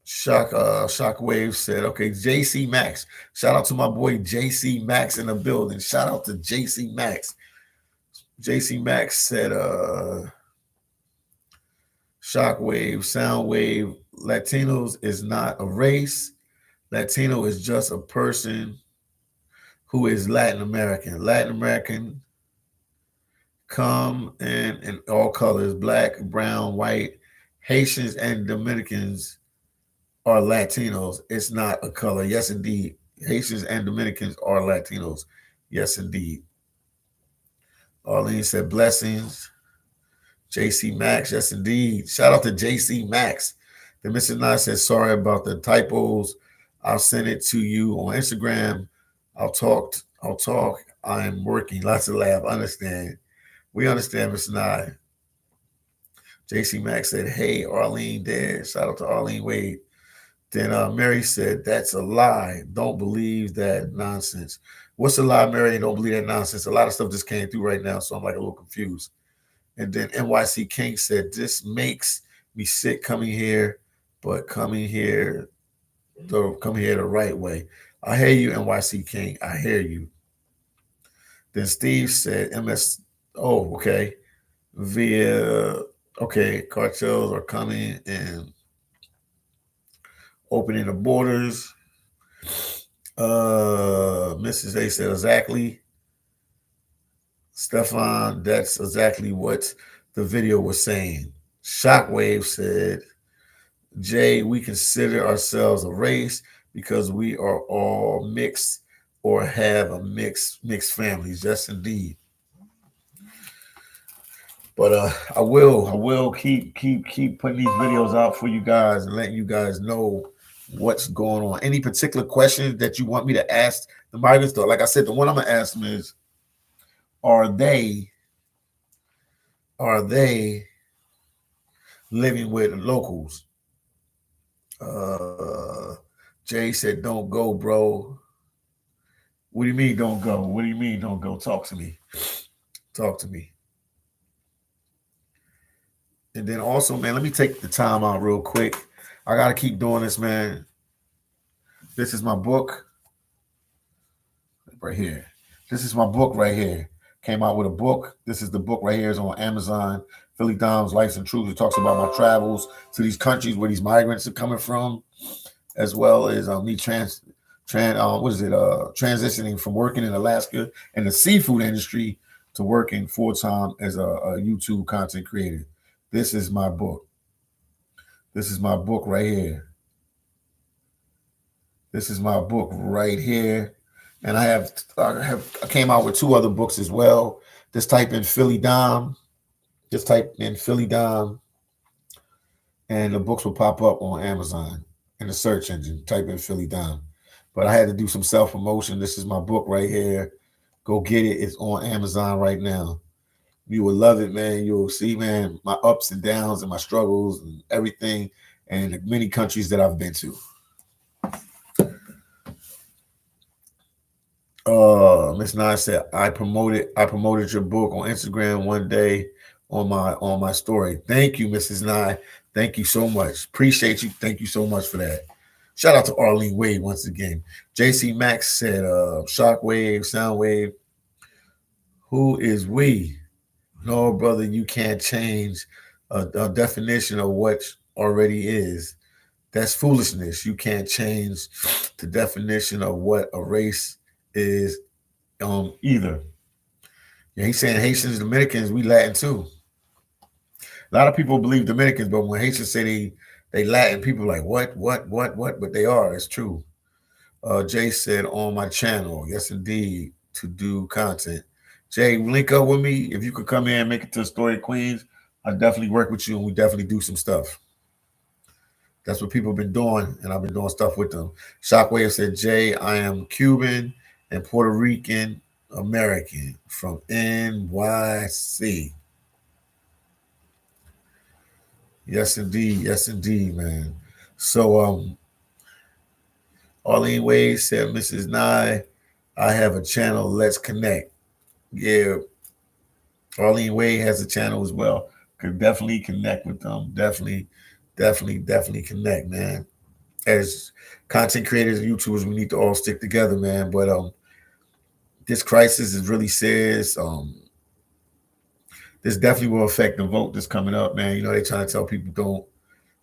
Shockwave said, okay, JC Max. Shout out to my boy JC Max in the building. Shout out to JC Max. JC Max said, Shockwave, Soundwave, Latinos is not a race. Latino is just a person who is Latin American. Latin American come in all colors, black, brown, white. Haitians and Dominicans are Latinos. It's not a color. Yes, indeed. Haitians and Dominicans are Latinos. Yes, indeed. Arlene said blessings. JC Max, yes, indeed. Shout out to JC Max. The Mr. Nye said, sorry about the typos. I'll send it to you on Instagram. I'll talk. I'm working. Lots of laugh. Understand. We understand, Mr. Nye. JC Max said, hey, Arlene there. Shout out to Arlene Wade. Then Mary said, that's a lie. Don't believe that nonsense. What's a lie, Mary? Don't believe that nonsense. A lot of stuff just came through right now, so I'm like a little confused. And then NYC King said, this makes me sick coming here, but coming here the right way. I hear you, NYC King. I hear you. Then Steve said, MS, oh, okay. Okay, cartels are coming and opening the borders. Mrs. A said, exactly. Stefan, that's exactly what the video was saying. Shockwave said, Jay, we consider ourselves a race because we are all mixed or have a mixed families. Yes, indeed. But I will keep putting these videos out for you guys and letting you guys know what's going on. Any particular questions that you want me to ask the migrants? Though, like I said, the one I'm gonna ask them is, are they living with locals? Jay said, don't go, bro. What do you mean don't go? What do you mean don't go? Talk to me. Talk to me. And then also, man, let me take the time out real quick. I got to keep doing this, man. This is my book right here. This is my book right here. Came out with a book. This is the book right here. It's on Amazon. Philydom's Life and Truth. It talks about my travels to these countries where these migrants are coming from, as well as me transitioning from working in Alaska in the seafood industry to working full time as a YouTube content creator. This is my book. This is my book right here. This is my book right here. And I came out with 2 other books as well. Just type in phillydom. Just type in phillydom, and the books will pop up on Amazon in the search engine. Type in phillydom. But I had to do some self promotion. This is my book right here. Go get it. It's on Amazon right now. You will love it, man. You'll see, man, my ups and downs and my struggles and everything, and the many countries that I've been to. Miss Nye said I promoted your book on Instagram one day on my story. Thank you, Mrs. Nye. Thank you so much. Appreciate you. Thank you so much for that. Shout out to Arlene Wade once again. JC Max said, Shockwave, Soundwave, who is we? No, brother, you can't change a definition of what already is. That's foolishness. You can't change the definition of what a race is either. Yeah, he's saying Haitians, Dominicans, we Latin too. A lot of people believe Dominicans, but when Haitians say they Latin, people are like, what? But they are. It's true. Jay said on my channel, yes indeed, to do content. Jay, link up with me. If you could come in and make it to Story of Queens, I'll definitely work with you and we definitely do some stuff. That's what people have been doing, and I've been doing stuff with them. Shockwave said, Jay, I am Cuban and Puerto Rican American from NYC. Yes indeed, man. So Arlene Wade said, Mrs. Nye, I have a channel, let's connect. Yeah, Arlene Wade has a channel as well. Could definitely connect with them. Definitely connect, man. As content creators and YouTubers, we need to all stick together, man. But this crisis is really serious. This definitely will affect the vote that's coming up, man. You know, they trying to tell people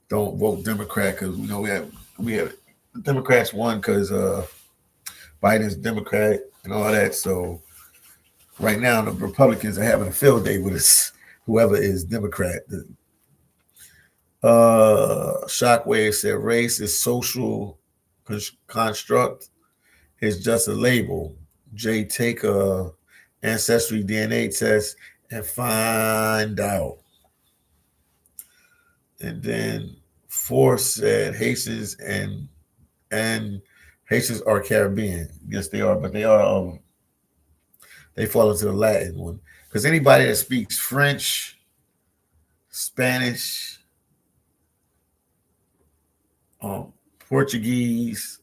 don't vote Democrat because you know we have the Democrats won because Biden's Democrat and all that. So right now the Republicans are having a field day with us, whoever is Democrat. Shockwave said race is social construct. It's just a label. Jay, take a ancestry DNA test and find out. And then Force said Haitians and Haitians are Caribbean. Yes, they are, but they fall into the Latin one. Because anybody that speaks French, Spanish, um, Portuguese,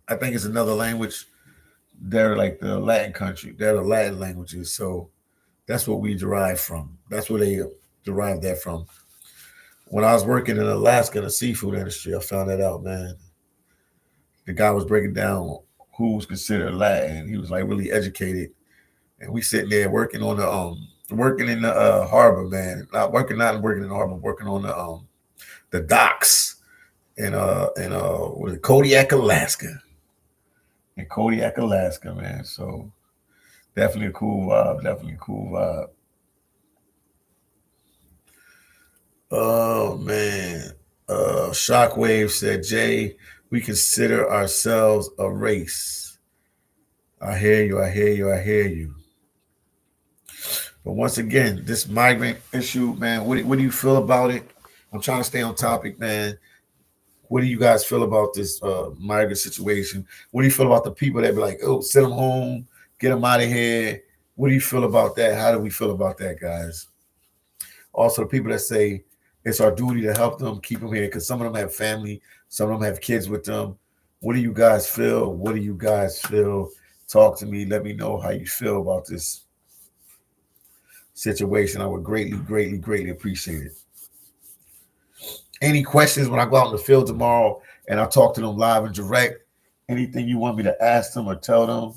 I think it's another language. They're like the Latin country. They're the Latin languages. So that's what we derive from. That's where they derive that from. When I was working in Alaska in the seafood industry, I found that out, man. The guy was breaking down who was considered Latin. He was like really educated, and we sitting there working in the harbor, man. Not working in the harbor, working on the docks in what is it, Kodiak, Alaska. In Kodiak, Alaska, man. So definitely a cool vibe. Definitely a cool vibe. Oh man. Shockwave said, Jay, we consider ourselves a race. I hear you, I hear you, I hear you. But once again, this migrant issue, man, what do you feel about it? I'm trying to stay on topic, man. What do you guys feel about this migrant situation? What do you feel about the people that be like, oh, send them home, get them out of here? What do you feel about that? How do we feel about that, guys? Also, the people that say it's our duty to help them, keep them here, because some of them have family, some of them have kids with them. What do you guys feel? What do you guys feel? Talk to me. Let me know how you feel about this situation. I would greatly appreciate it. Any questions when I go out in the field tomorrow and I talk to them live and direct? Anything you want me to ask them or tell them,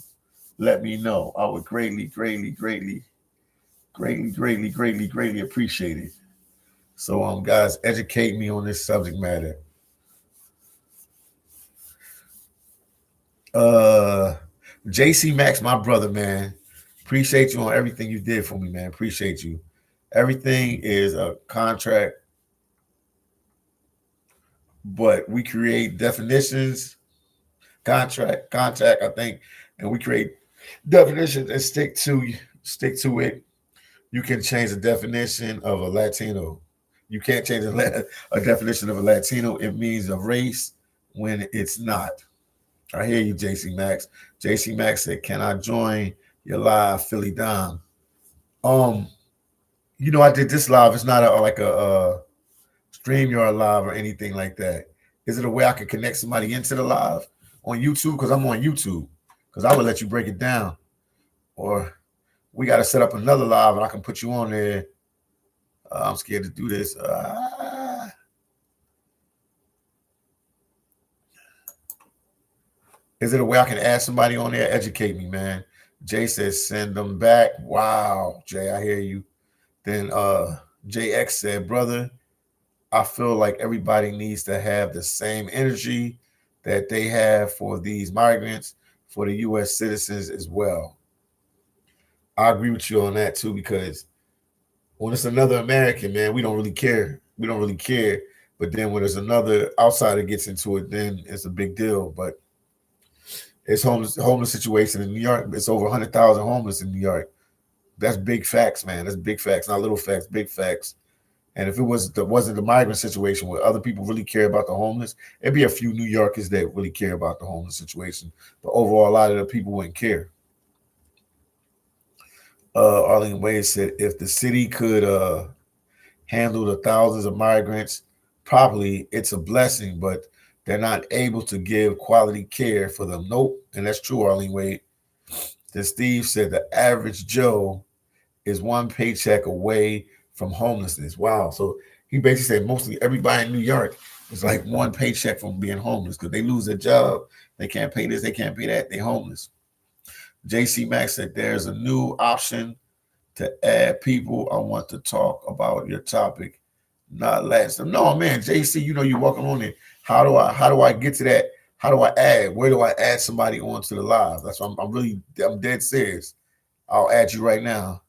let me know. I would greatly appreciate it. So, guys, educate me on this subject matter. JC Max, my brother, man. Appreciate you on everything you did for me, man. Appreciate you. Everything is a contract, but we create definitions, contact, I think, and we create definitions and stick to it. You can change the definition of a Latino. You can't change a definition of a Latino. It means a race when it's not. I hear you, JC Max. JC Max said, "Can I join your live, Philly Dom?" Um, I did this live. It's not like a StreamYard live or anything like that. Is it a way I could connect somebody into the live on YouTube? Because I'm on YouTube. Because I would let you break it down. Or we got to set up another live and I can put you on there. I'm scared to do this. Is it a way I can add somebody on there? Educate me, man. Jay says send them back. Wow, Jay, I hear you. Then JX said, brother, I feel like everybody needs to have the same energy that they have for these migrants, for the U.S. citizens as well. I agree with you on that too, because when it's another American, man, we don't really care. We don't really care. But then when there's another outsider gets into it, then it's a big deal. But it's homeless situation in New York. It's over 100,000 homeless in New York. That's big facts, man. That's big facts, not little facts, big facts. And if it wasn't the migrant situation where other people really care about the homeless, it'd be a few New Yorkers that really care about the homeless situation. But overall, a lot of the people wouldn't care. Arlene Wade said, if the city could handle the thousands of migrants properly, it's a blessing, but they're not able to give quality care for them. Nope. And that's true, Arlene Wade. Then Steve said the average Joe is one paycheck away from homelessness. Wow. So he basically said mostly everybody in New York is like one paycheck from being homeless because they lose their job. They can't pay this, they can't pay that. They're homeless. JC Max said there's a new option to add people. I want to talk about your topic, not last. No, man, JC, you're welcome on it. How do I get to that? How do I add? Where do I add somebody onto the live? That's what I'm dead serious. I'll add you right now.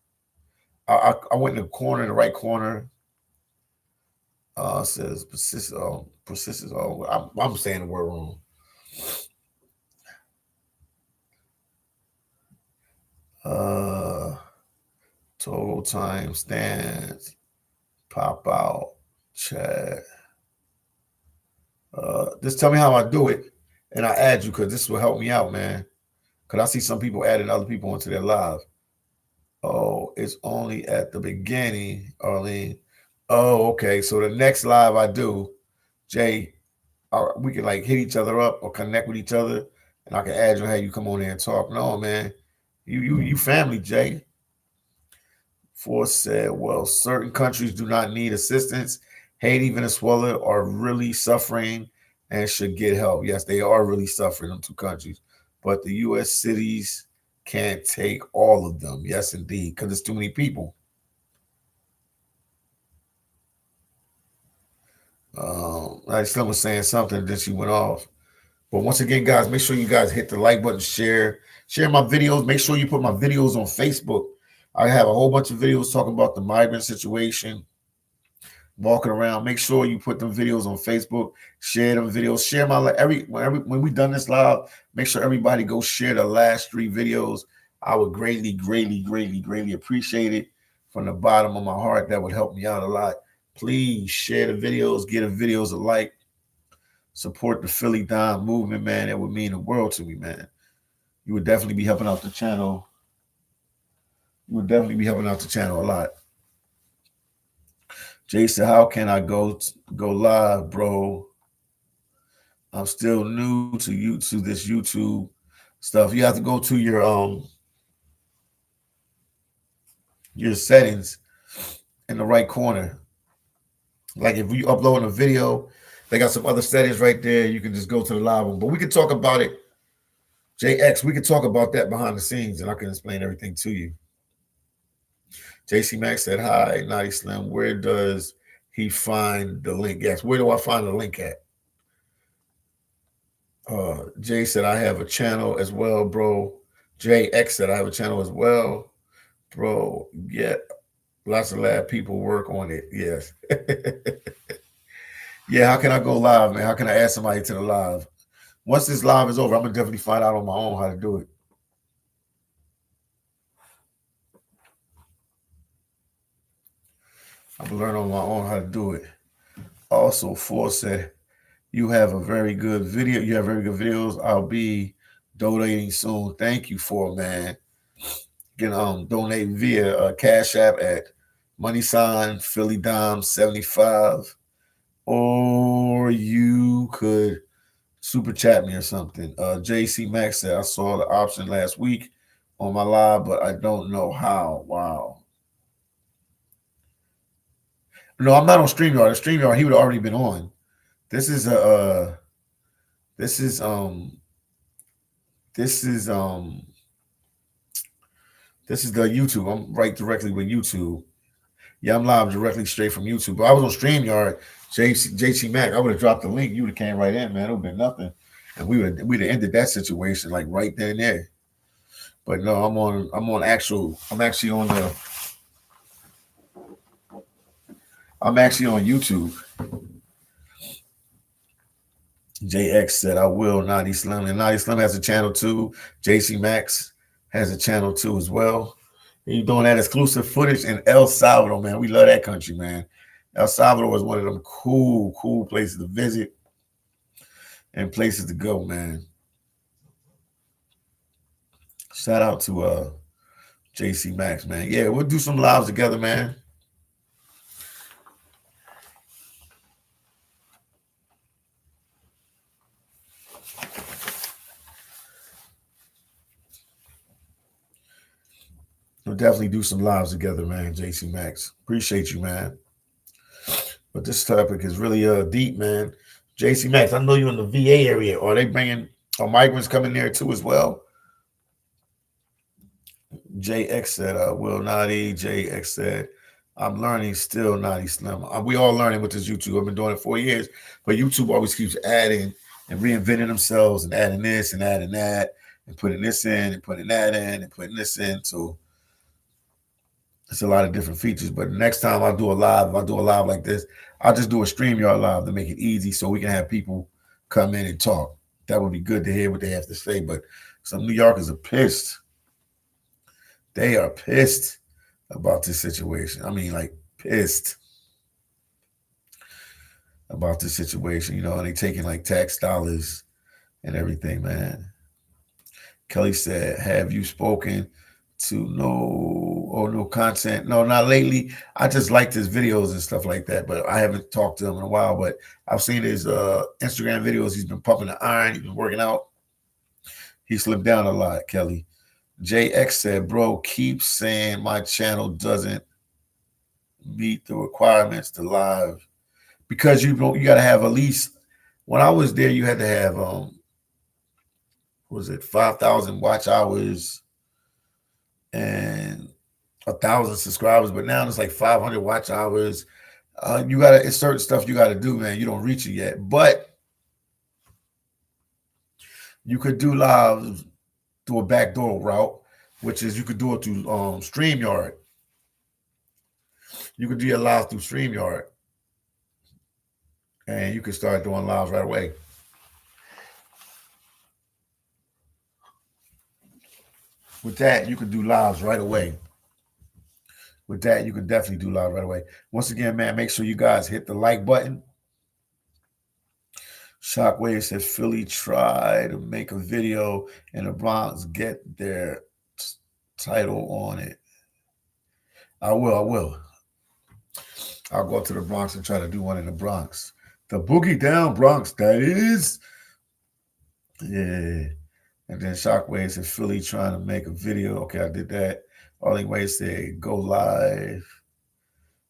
I went in the right corner. Says persistence. I'm saying the word wrong. Total time stands. Pop out. Chat. Just tell me how I do it, and I add you because this will help me out, man. Because I see some people adding other people onto their live. Oh, it's only at the beginning, Arlene. Oh, okay. So the next live I do, Jay, we can like hit each other up or connect with each other, and I can add you and have you come on there and talk. No, man, you family, Jay. Force said, well, certain countries do not need assistance. Haiti, Venezuela are really suffering and should get help. Yes, they are really suffering, them two countries. But the U.S. cities can't take all of them. Yes, indeed, because there's too many people. Slim was saying something, then she went off. But once again, guys, make sure you guys hit the like button, share my videos. Make sure you put my videos on Facebook. I have a whole bunch of videos talking about the migrant situation, walking around. Make sure you put them videos on Facebook. Share them videos. Share my when we done this live. Make sure everybody go share the last 3 videos. I would greatly, greatly, greatly, greatly appreciate it from the bottom of my heart. That would help me out a lot. Please share the videos. Get the videos a like. Support the Philly Dom movement, man. That would mean the world to me, man. You would definitely be helping out the channel. You would definitely be helping out the channel a lot. Jason, how can I go live, bro? I'm still new to this YouTube stuff. You have to go to your settings in the right corner. Like if you upload a video, they got some other settings right there. You can just go to the live one. But we can talk about it. JX, we can talk about that behind the scenes, and I can explain everything to you. JC Max said, hi, Naughty Slim. Where does he find the link? Yes, where do I find the link at? Jay said, I have a channel as well, bro. JX said, I have a channel as well. Bro, yeah, lots of lab people work on it. Yes. Yeah, how can I go live, man? How can I add somebody to the live? Once this live is over, I'm going to definitely find out on my own how to do it. I'm gonna learn on my own how to do it. Also, Force said you have a very good video. You have very good videos. I'll be donating soon. Thank you for man. You can donate via Cash App at money sign phillydom 75, or you could super chat me or something. JC Max said I saw the option last week on my live, but I don't know how. Wow. No, I'm not on StreamYard. StreamYard, he would have already been on. This is a this is this is this is the YouTube. I'm right directly with YouTube. Yeah, I'm live directly straight from YouTube. But I was on StreamYard, JC Mac. I would have dropped the link. You would have came right in, man. It would have been nothing. And we'd have ended that situation like right then and there. But no, I'm actually on YouTube. JX said I will, Naughty Slim. And Naughty Slim has a channel too. JC Max has a channel too as well. He's doing that exclusive footage in El Salvador, man. We love that country, man. El Salvador is one of them cool places to visit and places to go, man. Shout out to JC Max, man. Yeah, we'll do some lives together, man. We'll definitely do some lives together, man. JC Max. Appreciate you, man. But this topic is really deep, man. JC Max, I know you're in the VA area. Are they bringing migrants coming there too as well? JX said, Will Naughty. JX said, I'm learning still, Naughty Slim. We all learning with this YouTube. I've been doing it 4 years, but YouTube always keeps adding and reinventing themselves and adding this and adding that and putting this in and putting that in and putting this in. So it's a lot of different features. But next time I do a live, if I do a live like this, I'll just do a StreamYard live to make it easy so we can have people come in and talk. That would be good to hear what they have to say. But some New Yorkers are pissed. They are pissed about this situation. I mean, like pissed about this situation, you know, and they taking like tax dollars and everything, man. Kelly said, have you spoken to no content? No, not lately. I just liked his videos and stuff like that, but I haven't talked to him in a while. But I've seen his Instagram videos. He's been pumping the iron. He's been working out. He slipped down a lot, Kelly. JX said, bro, keep saying my channel doesn't meet the requirements to live because you got to have at least, when I was there, you had to have, 5,000 watch hours and 1,000 subscribers, but now it's like 500 watch hours. It's certain stuff you got to do, man. You don't reach it yet, but you could do live through a backdoor route, which is you could do it through StreamYard. You could do your live through StreamYard, and you could start doing lives right away. With that, you could do lives right away. With that, you can definitely do live right away. Once again, man, make sure you guys hit the like button. Shockwave says Philly try to make a video in the Bronx, get their title on it. I will. I'll go to the Bronx and try to do one in the Bronx. The Boogie Down Bronx, that is. Yeah. And then Shockwave said Philly trying to make a video. Okay, I did that. Alldaybiz said go live.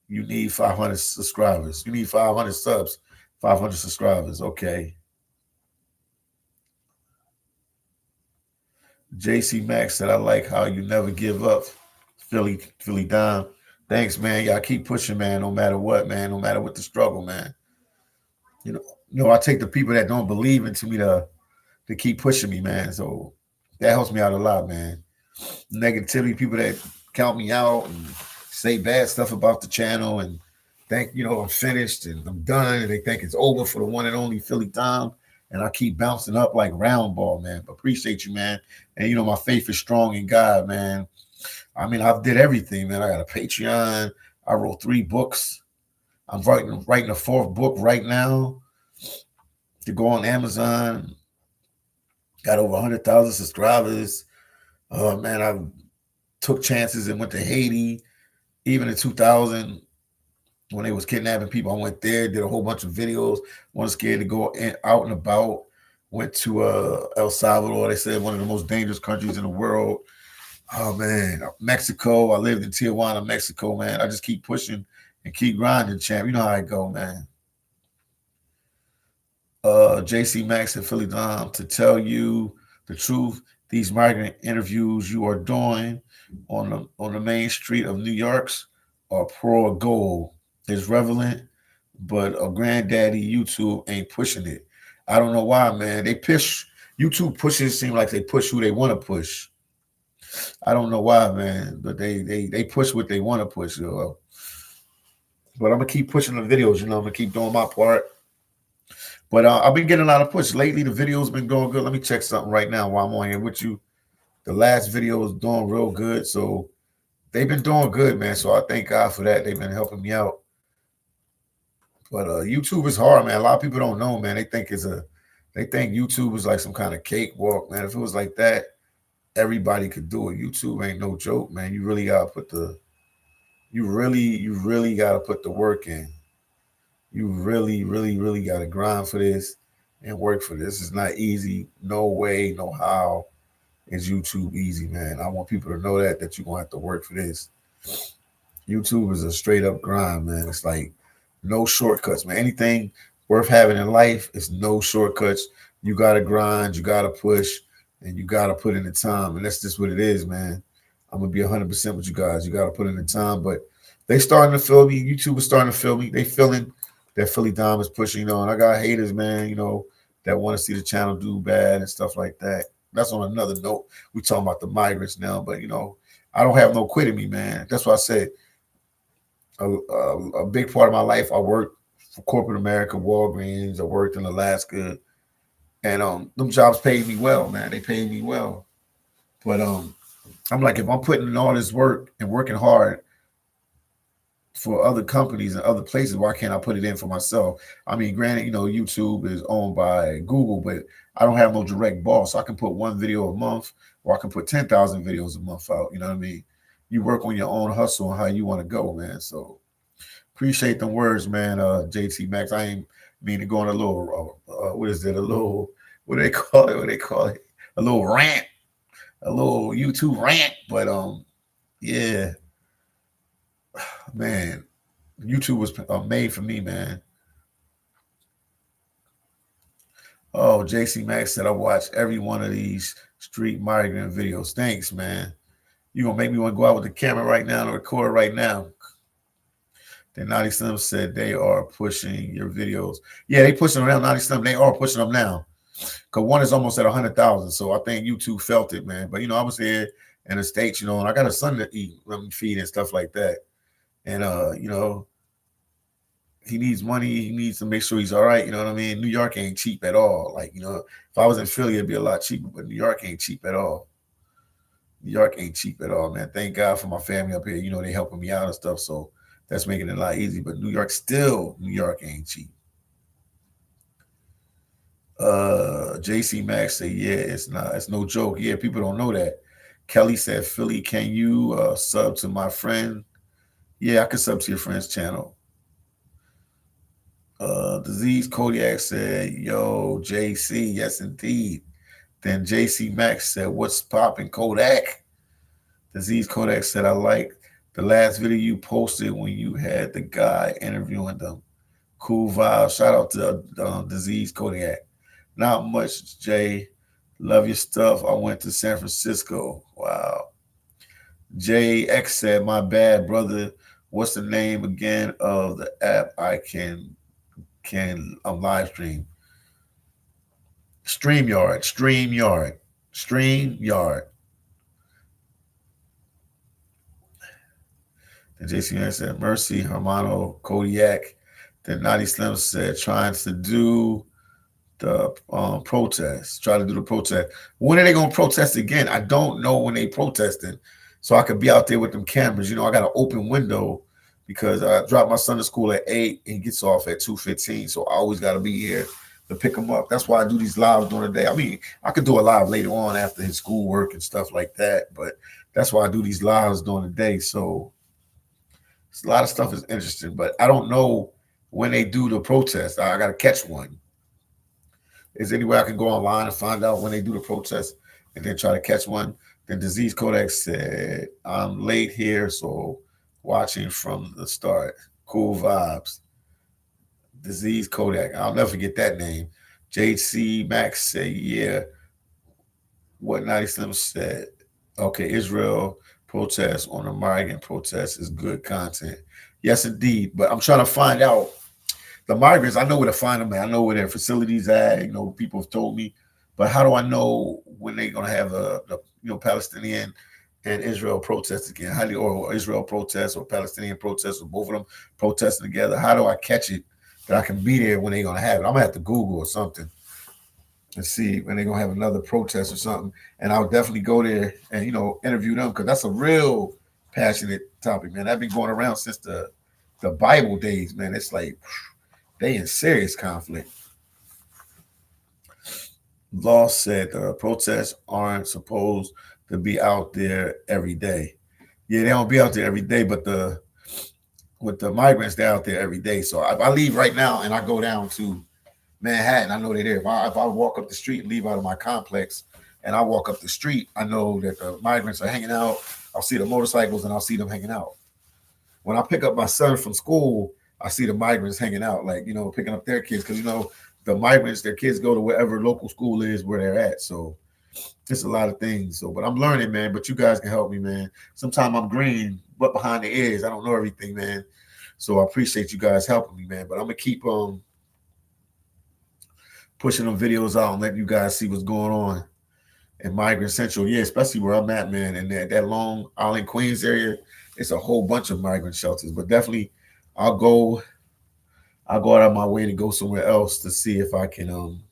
You need 500 subscribers. You need 500 subs, 500 subscribers. Okay. JC Max said, I like how you never give up. Philly Dom. Thanks, man. Y'all keep pushing, man, no matter what, man, no matter what the struggle, man. You know, I take the people that don't believe into me to keep pushing me, man. So that helps me out a lot, man. Negativity, people that count me out and say bad stuff about the channel and think, I'm finished and I'm done, and they think it's over for the one and only Philly Dom. And I keep bouncing up like round ball, man. But appreciate you, man. And, my faith is strong in God, man. I mean, I've did everything, man. I got a Patreon. I wrote 3 books. I'm writing a 4th book right now to go on Amazon. Got over 100,000 subscribers. Man, I took chances and went to Haiti. Even in 2000, when they was kidnapping people, I went there, did a whole bunch of videos. Wasn't scared to go out and about. Went to El Salvador. They said one of the most dangerous countries in the world. Oh man, Mexico. I lived in Tijuana, Mexico. Man, I just keep pushing and keep grinding, champ. You know how I go, man. JC Max and phillydom, to tell you the truth, these migrant interviews you are doing on the main street of New York's are pro gold. It's relevant, but a granddaddy YouTube ain't pushing it. I don't know why, man. They push YouTube pushes seem like they push who they want to push. I don't know why, man, but they push what they want to push. But I'm gonna keep pushing the videos. I'm gonna keep doing my part. But I've been getting a lot of push lately. The video's been going good. Let me check something right now while I'm on here with you. The last video was doing real good, so they've been doing good, man. So I thank God for that. They've been helping me out. But YouTube is hard, man. A lot of people don't know, man. They think YouTube is like some kind of cakewalk, man. If it was like that, everybody could do it. YouTube ain't no joke, man. You really gotta put the you really gotta put the work in. You really gotta grind for this and work for this. It's not easy. No way, no how is YouTube easy, man. I want people to know that you're gonna have to work for this. YouTube is a straight up grind, man. It's like no shortcuts, man. Anything worth having in life is no shortcuts. You gotta grind, you gotta push, and you gotta put in the time. And that's just what it is, man. I'm gonna be 100% with you guys. You gotta put in the time, but they starting to feel me. YouTube is starting to feel me. They feeling that phillydom is pushing, and I got haters, man, that want to see the channel do bad and stuff like that. That's on another note. We talking about the migrants now, but I don't have no quit in me, man. That's why I said a big part of my life I worked for corporate America, Walgreens. I worked in Alaska, and them jobs paid me well, man. They paid me well, but I'm like, if I'm putting in all this work and working hard for other companies and other places, why can't I put it in for myself? I mean, granted, YouTube is owned by Google, but I don't have no direct boss. So I can put 1 video a month, or I can put 10,000 videos a month out. You know what I mean? You work on your own hustle and how you want to go, man. So appreciate the words, man. JT Max. I ain't mean to go on a little, what is it? A little, what do they call it? What do they call it? A little rant, a little YouTube rant. But yeah. Man, YouTube was made for me, man. Oh, JC Max said I watched every one of these street migrant videos. Thanks, man. You gonna make me want to go out with the camera right now and record right now. Then Naughty Slim said they are pushing your videos. Yeah, they pushing them now. Naughty Slim, they are pushing them now. Cause one is almost at 100,000. So I think YouTube felt it, man. But I was here in the States, and I got a son to eat, feed and stuff like that. And he needs money. He needs to make sure he's all right. You know what I mean? New York ain't cheap at all. Like, if I was in Philly, it'd be a lot cheaper, but New York ain't cheap at all. New York ain't cheap at all, man. Thank God for my family up here. They helping me out and stuff. So that's making it a lot easier. But New York ain't cheap. JC Max said, yeah, it's not. It's no joke. Yeah, people don't know that. Kelly said, Philly, can you sub to my friend? Yeah, I can sub to your friend's channel. Disease Kodiak said, yo, JC, yes, indeed. Then JC Max said, what's popping, Kodak? Disease Kodak said, I like the last video you posted when you had the guy interviewing them. Cool vibe. Shout out to Disease Kodiak. Not much, Jay. Love your stuff. I went to San Francisco. Wow. JX said, my bad, brother. What's the name again of the app I can live stream? StreamYard. And JC said, Mercy, Hermano, Kodiak. Then Naughty Slim said, trying to do the protest. Try to do the protest. When are they going to protest again? I don't know when they protesting. So I could be out there with them cameras. I got an open window because I drop my son to school at 8 and he gets off at 2:15. So I always got to be here to pick him up. That's why I do these lives during the day. I mean, I could do a live later on after his schoolwork and stuff like that, but that's why I do these lives during the day. So a lot of stuff is interesting, but I don't know when they do the protest. I got to catch one. Is there any way I can go online and find out when they do the protest and then try to catch one? Then Disease Kodak said, I'm late here, so watching from the start. Cool vibes. Disease Kodak. I'll never forget that name. JC Max said, yeah. What 90 Slim said. Okay, Israel protest on the migrant protest is good content. Yes, indeed. But I'm trying to find out the migrants. I know where to find them at. I know where their facilities at. You know, people have told me. But how do I know when they're going to have the Palestinian and Israel protest again? How do you, or Israel protest or Palestinian protest or both of them protesting together? How do I catch it that I can be there when they're going to have it? I'm going to have to Google or something and see when they're going to have another protest or something. And I'll definitely go there and, interview them, because that's a real passionate topic, man. I've been going around since the Bible days, man. It's like they in serious conflict. Law said protests aren't supposed to be out there every day. Yeah, they don't be out there every day, but with the migrants, they're out there every day. So if I leave right now and I go down to Manhattan, I know they're there. If I walk up the street and leave out of my complex and I walk up the street, I know that the migrants are hanging out. I'll see the motorcycles and I'll see them hanging out. When I pick up my son from school, I see the migrants hanging out, like, picking up their kids, because, the migrants, their kids go to wherever local school is where they're at. So it's a lot of things. So, but I'm learning, man, but you guys can help me, man. Sometimes I'm green, but behind the ears, I don't know everything, man. So I appreciate you guys helping me, man. But I'm going to keep pushing them videos out and letting you guys see what's going on in Migrant Central. Yeah, especially where I'm at, man. And that Long Island, Queens area, it's a whole bunch of migrant shelters. But definitely I'll go out of my way to go somewhere else to see if I can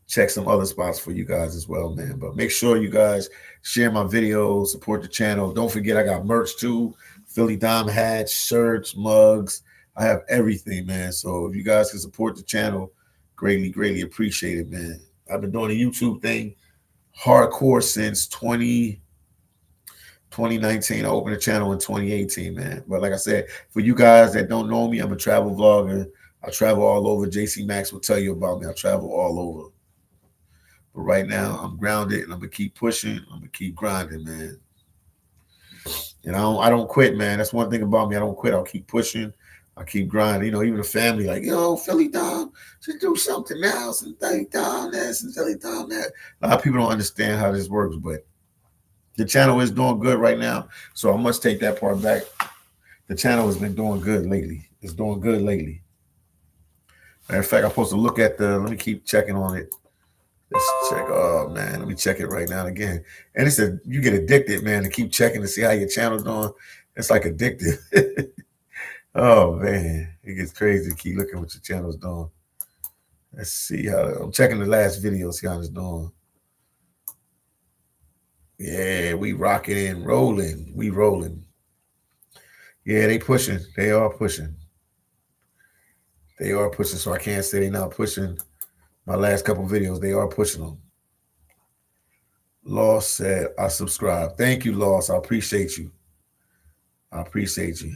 check some other spots for you guys as well, man. But make sure you guys share my videos, support the channel. Don't forget I got merch too. phillydom hats, shirts, mugs. I have everything, man. So if you guys can support the channel, greatly, greatly appreciate it, man. I've been doing a YouTube thing hardcore since 2019. I opened the channel in 2018, man. But like I said, for you guys that don't know me, I'm a travel vlogger. I travel all over. JC Max will tell you about me. I travel all over. But right now, I'm grounded, and I'm going to keep pushing. I'm going to keep grinding, man. And I don't quit, man. That's one thing about me. I don't quit. I'll keep pushing. I keep grinding. Even the family, like, phillydom should do something else, and phillydom this, and phillydom that. A lot of people don't understand how this works, but the channel is doing good right now, so I must take that part back. The channel has been doing good lately. It's doing good lately. Matter of fact, I'm supposed to look at let me keep checking on it. Let's check. Oh, man, let me check it right now again. And it said you get addicted, man, to keep checking to see how your channel's doing. It's like addictive. Oh, man, it gets crazy to keep looking what your channel's doing. Let's see how I'm checking the last video, see how it's doing. Yeah, we rocking and rolling. We rolling. Yeah, they pushing. They are pushing. They are pushing. So I can't say they're not pushing. My last couple videos, they are pushing them. Loss said, I subscribe. Thank you, Loss. I appreciate you. I appreciate you.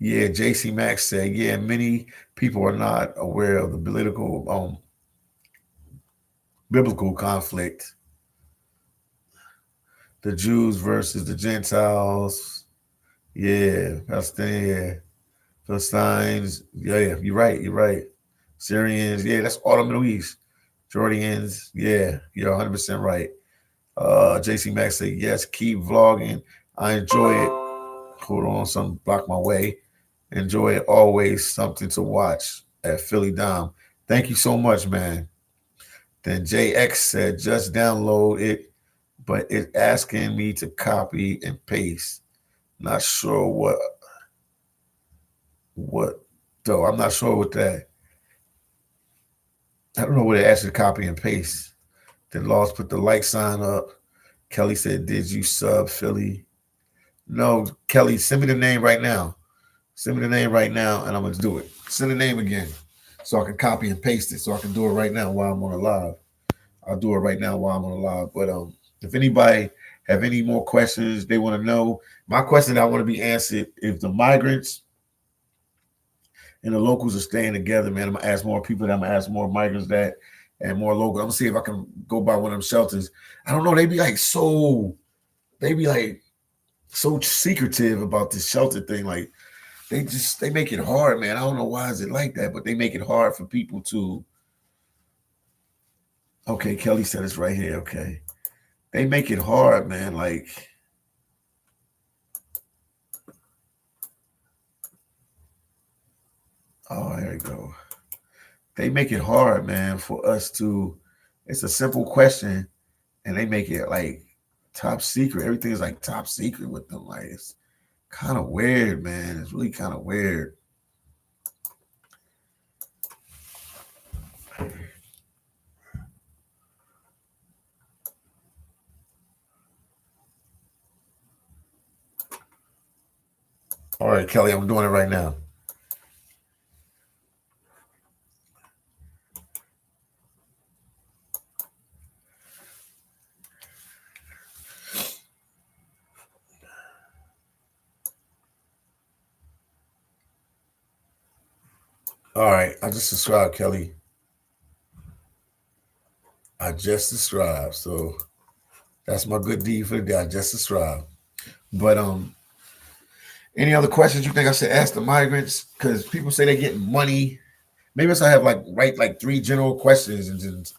Yeah, JC Max said, yeah, many people are not aware of the biblical conflict. The Jews versus the Gentiles. Yeah, Palestinians. Philistines. Yeah, you're right. You're right. Syrians. Yeah, that's all the Middle East. Jordanians. Yeah, you're 100% right. JC Max said, yes, keep vlogging. I enjoy it. Hold on, something blocked my way. Enjoy it. Always something to watch at phillydom. Thank you so much, man. Then JX said, just download it, but it's asking me to copy and paste. Not sure what though. I'm not sure what that. I don't know what it asks you to copy and paste. Then Laws put the like sign up. Kelly said, "Did you sub Philly?" No, Kelly, send me the name right now. Send me the name right now, and I'm gonna do it. Send the name again, so I can copy and paste it. So I can do it right now while I'm on a live. I'll do it right now while I'm on a live. But if anybody have any more questions they want to know, my question I want to be answered: if the migrants and the locals are staying together, man, I'm gonna ask more people. That I'm gonna ask more migrants that and more local. I'm gonna see if I can go by one of them shelters. I don't know. They be like so secretive about this shelter thing. Like they make it hard, man. I don't know why is it like that, but they make it hard for people to. Okay, Kelly said it's right here. Okay, they make it hard, man. Like, oh, there you go. They make it hard, man, for us to. It's a simple question, and they make it like top secret. Everything is like top secret with them. Like it's kind of weird, man. It's really kind of weird. All right, Kelly, I'm doing it right now. All right, I just subscribed, Kelly. I just subscribed, so that's my good deed for the day. I just subscribed. But any other questions you think I should ask the migrants? Because people say they're getting money. Maybe I should have like write like 3 general questions and just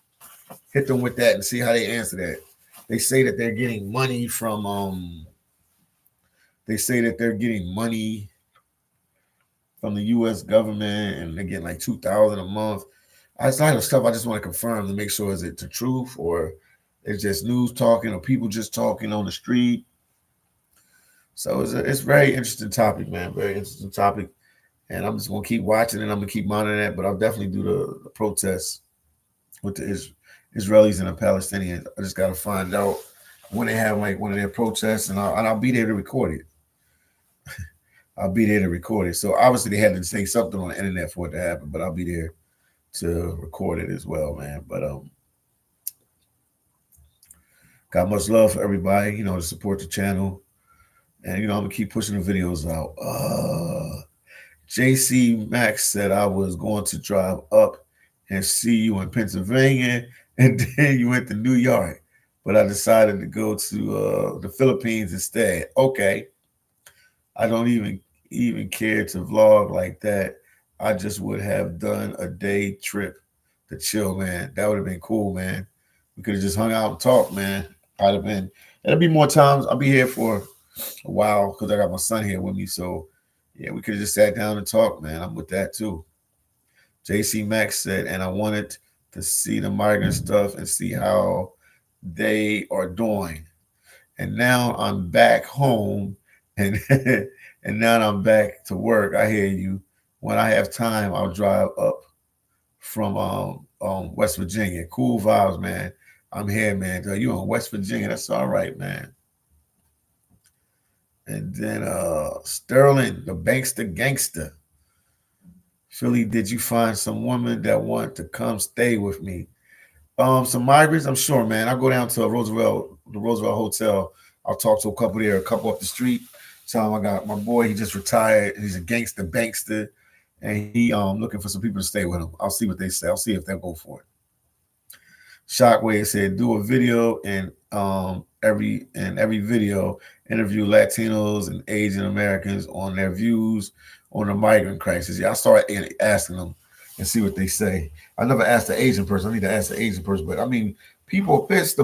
hit them with that and see how they answer that. They say that they're getting money from they say that they're getting money from the US government and they're getting like 2,000 a month. That's kind of stuff I just want to confirm to make sure is it the truth or it's just news talking or people just talking on the street. So it's a very interesting topic, man. Very interesting topic. And I'm just gonna keep watching and I'm gonna keep monitoring that. But I'll definitely do the protests with the Israelis and the Palestinians. I just gotta find out when they have like one of their protests, and I'll be there to record it. I'll be there to record it. So obviously they had to say something on the internet for it to happen, but I'll be there to record it as well, man. But got much love for everybody, to support the channel, and I'm gonna keep pushing the videos out. JC Max said I was going to drive up and see you in Pennsylvania, and then you went to New York, but I decided to go to the Philippines instead. Okay, I don't even care to vlog like that. I just would have done a day trip to chill, man. That would have been cool, man. We could have just hung out and talked, man. I'd have been. There'll be more times. I'll be here for a while because I got my son here with me. So yeah, we could have just sat down and talked, man. I'm with that too. JC Max said, and I wanted to see the migrant stuff and see how they are doing. And now I'm back home and and now I'm back to work. I hear you. When I have time, I'll drive up from West Virginia. Cool vibes, man. I'm here, man. You in West Virginia? That's all right, man. And then Sterling, the bankster gangster. Philly, did you find some woman that want to come stay with me? Some migrants, I'm sure, man. I go down to the Roosevelt Hotel. I'll talk to a couple there, a couple up the street. Tell him I got my boy. He just retired. He's a gangster, bankster, and he looking for some people to stay with him. I'll see what they say. I'll see if they'll go for it. Shockwave said, do a video and every video interview Latinos and Asian Americans on their views on the migrant crisis. Yeah, I started asking them and see what they say. I never asked the Asian person. I need to ask the Asian person, but I mean, people pissed.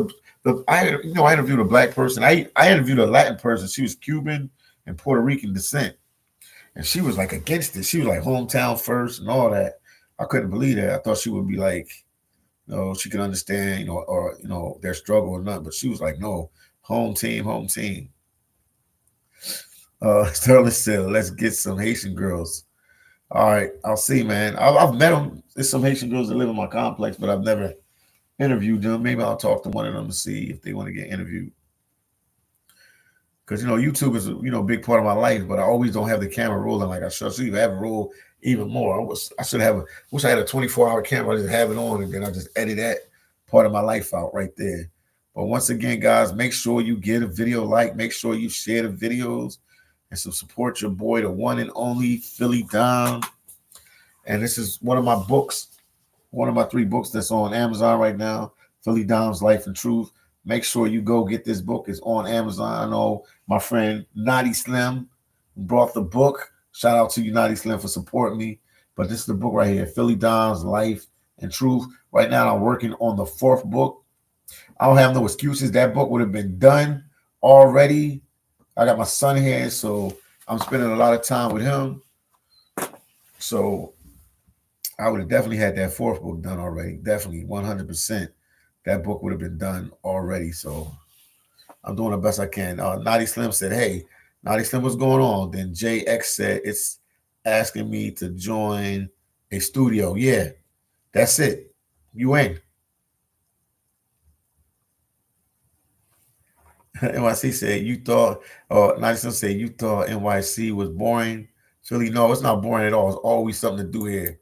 I interviewed a black person. I interviewed a Latin person. She was Cuban and Puerto Rican descent, and she was like against it. She was like hometown first and all that. I couldn't believe that. I thought she would be like, she could understand, or their struggle or not. But she was like, no, home team, home team. Sterling said, let's get some Haitian girls. All right, I'll see, man. I've met them. There's some Haitian girls that live in my complex, but I've never interview them. Maybe I'll talk to one of them to see if they want to get interviewed. Because YouTube is a big part of my life, but I always don't have the camera rolling like I should. So even have it roll even more. I should have wish I had a 24-hour camera. I just have it on and then I just edit that part of my life out right there. But once again, guys, make sure you get a video like, make sure you share the videos, and so support your boy, the one and only phillydom. And this is one of my books, one of my 3 books that's on Amazon right now, Philydom's Life and Truth. Make sure you go get this book. It's on Amazon. I know my friend Naughty Slim brought the book. Shout out to you, Naughty Slim, for supporting me. But this is the book right here, Philydom's Life and Truth. Right now, I'm working on the 4th book. I don't have no excuses. That book would have been done already. I got my son here, so I'm spending a lot of time with him. So I would have definitely had that 4th book done already. Definitely, 100%. That book would have been done already. So I'm doing the best I can. Naughty Slim said, hey, Naughty Slim, what's going on? Then JX said, it's asking me to join a studio. Yeah, that's it. You in. NYC said, you thought, Naughty Slim said, you thought NYC was boring. Philly, no, it's not boring at all. It's always something to do here.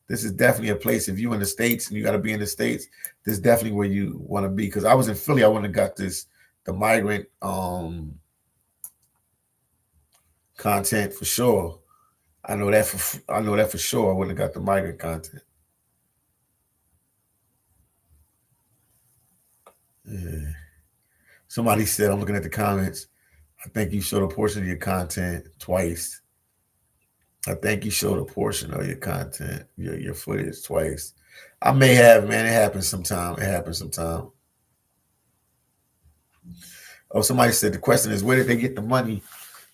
This is definitely a place. If you're in the States and you got to be in the States, this is definitely where you want to be. Because I was in Philly, I wouldn't have got the migrant content for sure. I know that for sure. I wouldn't have got the migrant content. Yeah. Somebody said, I'm looking at the comments, I think you showed a portion of your content twice. I think you showed a portion of your content, your footage twice. I may have, man. It happens sometime. It happens sometime. Oh, somebody said the question is, where did they get the money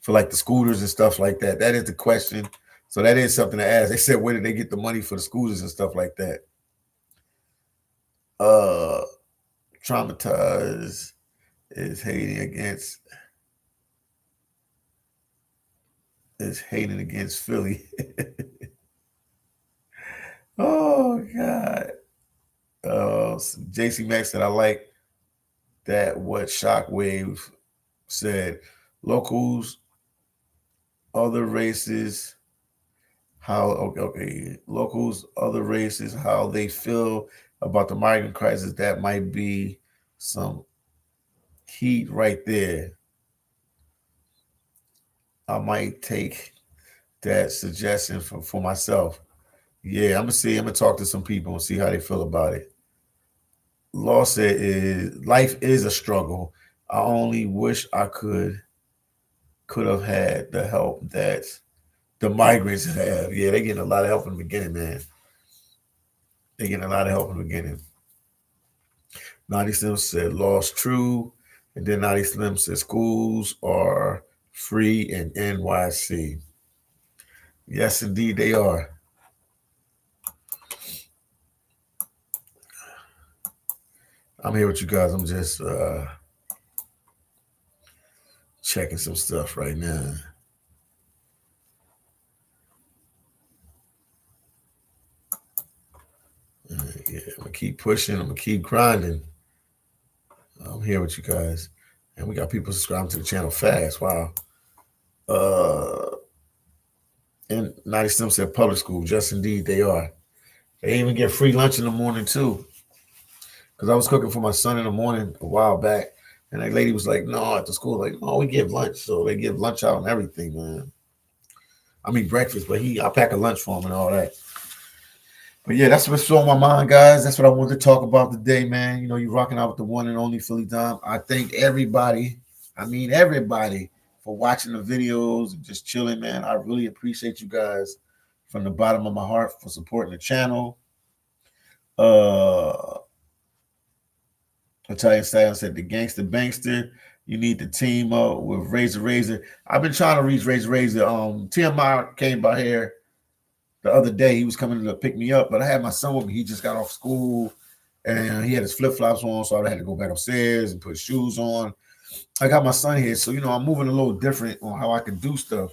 for like the scooters and stuff like that? That is the question. So that is something to ask. They said, where did they get the money for the scooters and stuff like that? Traumatized is hating against Philly. Oh God. JC Max said, I like that what Shockwave said. Locals, other races, locals, other races, how they feel about the migrant crisis. That might be some heat right there. I might take that suggestion for myself. Yeah, I'm gonna talk to some people and see how they feel about it. Law said is life is a struggle. I only wish I could have had the help that the migrants have. Yeah, they're getting a lot of help in the beginning, man. They're getting a lot of help in the beginning. Naughty Slim said law's true. And then Naughty Slim said schools are free in NYC. Yes, indeed they are. I'm here with you guys. I'm just checking some stuff right now. Yeah, I'm gonna keep pushing. I'm gonna keep grinding. I'm here with you guys, and we got people subscribing to the channel fast. Wow. And Naughty Slim said public school. Just indeed they are. They even get free lunch in the morning too. Because I was cooking for my son in the morning a while back, and that lady was like, "No, at the school, like, no, we give lunch." So they give lunch out and everything, man. I mean breakfast, but I pack a lunch for him and all that. But yeah, that's what's on my mind, guys. That's what I wanted to talk about today, man. You rocking out with the one and only phillydom. I thank everybody. I mean everybody for watching the videos and just chilling, man. I really appreciate you guys from the bottom of my heart for supporting the channel. Italian Style said the gangster bankster. You need to team up with Razor Razor. I've been trying to reach Razor Razor. TMI came by here the other day. He was coming to pick me up, but I had my son with me. He just got off school and he had his flip-flops on, so I had to go back upstairs and put shoes on. I got my son here, so I'm moving a little different on how I can do stuff.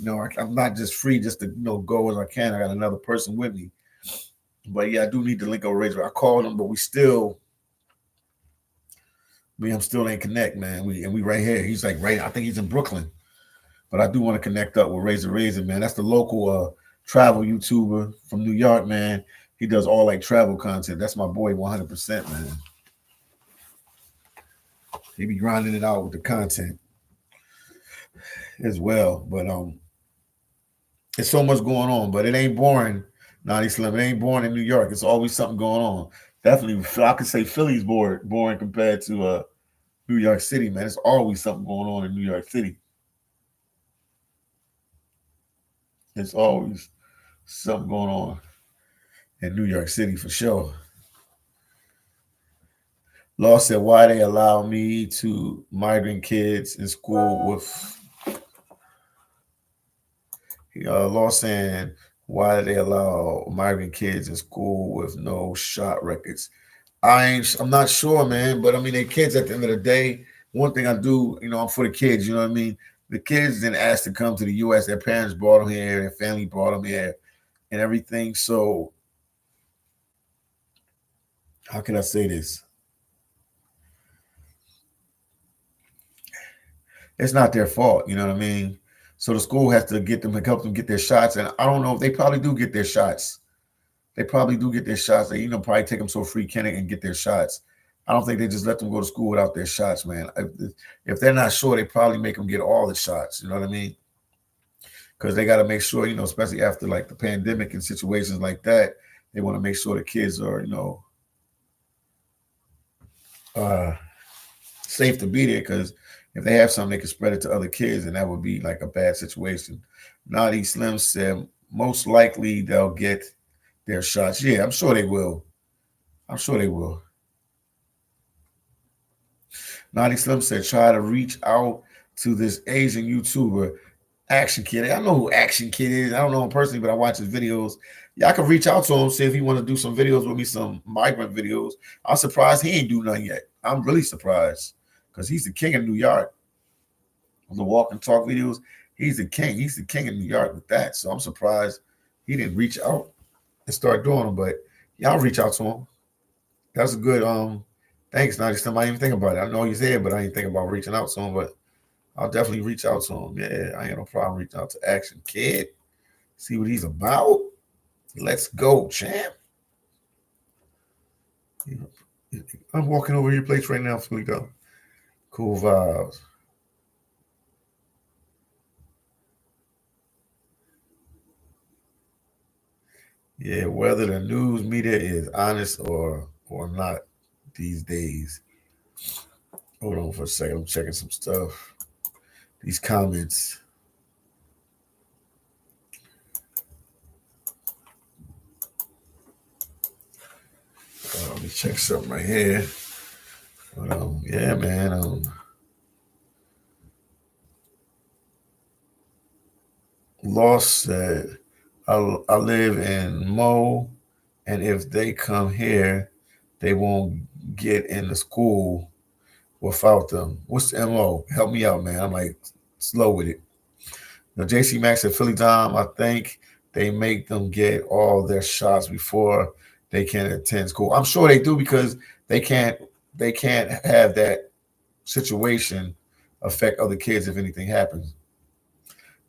I'm not just free just to go as I can. I got another person with me. But yeah, I do need to link up with Razor. I called him, but me and him still ain't connect, man. We right here. He's like right. I think he's in Brooklyn, but I do want to connect up with Razor, man. That's the local travel YouTuber from New York, man. He does all like travel content. That's my boy, 100%, man. He be grinding it out with the content as well. But there's so much going on, but it ain't boring. Naughty Slim, it ain't boring in New York. It's always something going on. Definitely, I could say Philly's boring compared to New York City, man. It's always something going on in New York City. It's always something going on in New York City for sure. Law said, why they allow me to migrant kids in school with law saying why they allow migrant kids in school with no shot records. I'm not sure, man, but I mean they kids at the end of the day. One thing I do, I'm for the kids, you know what I mean? The kids didn't ask to come to the US. Their parents brought them here, their family brought them here and everything. So how can I say this? It's not their fault, you know what I mean? So the school has to help them get their shots. And I don't know if they probably do get their shots. They probably do get their shots. They, probably take them to a free clinic and get their shots. I don't think they just let them go to school without their shots, man. If they're not sure, they probably make them get all the shots. You know what I mean? Because they got to make sure, especially after like the pandemic and situations like that, they want to make sure the kids are, uh, safe to be there. Because if they have something, they can spread it to other kids, and that would be like a bad situation. Naughty Slim said most likely they'll get their shots. Yeah, I'm sure they will. I'm sure they will. Naughty Slim said, try to reach out to this Asian YouTuber, Action Kid. I know who Action Kid is. I don't know him personally, but I watch his videos. Yeah, I can reach out to him, see if he want to do some videos with me, some migrant videos. I'm surprised he ain't do nothing yet. I'm really surprised because he's the king of New York. The walk and talk videos, he's the king. He's the king of New York with that. So I'm surprised he didn't reach out and start doing them. But yeah, I'll reach out to him. That's a good thanks, Naughty Slim. I didn't even think about it. I know he's there, but I didn't think about reaching out to him. But I'll definitely reach out to him. Yeah, I ain't no problem reaching out to Action Kid. See what he's about. Let's go, champ. I'm walking over your place right now, phillydom. Cool vibes. Yeah, whether the news media is honest or not these days. Hold on for a second. I'm checking some stuff. These comments. Let me check something right here. But yeah, man. Lost said, I live in Mo, and if they come here, they won't get into school without them. What's the MO? Help me out, man. I'm like slow with it. Now, JC Max said, phillydom, I think they make them get all their shots before they can attend school. I'm sure they do because they can't have that situation affect other kids if anything happens.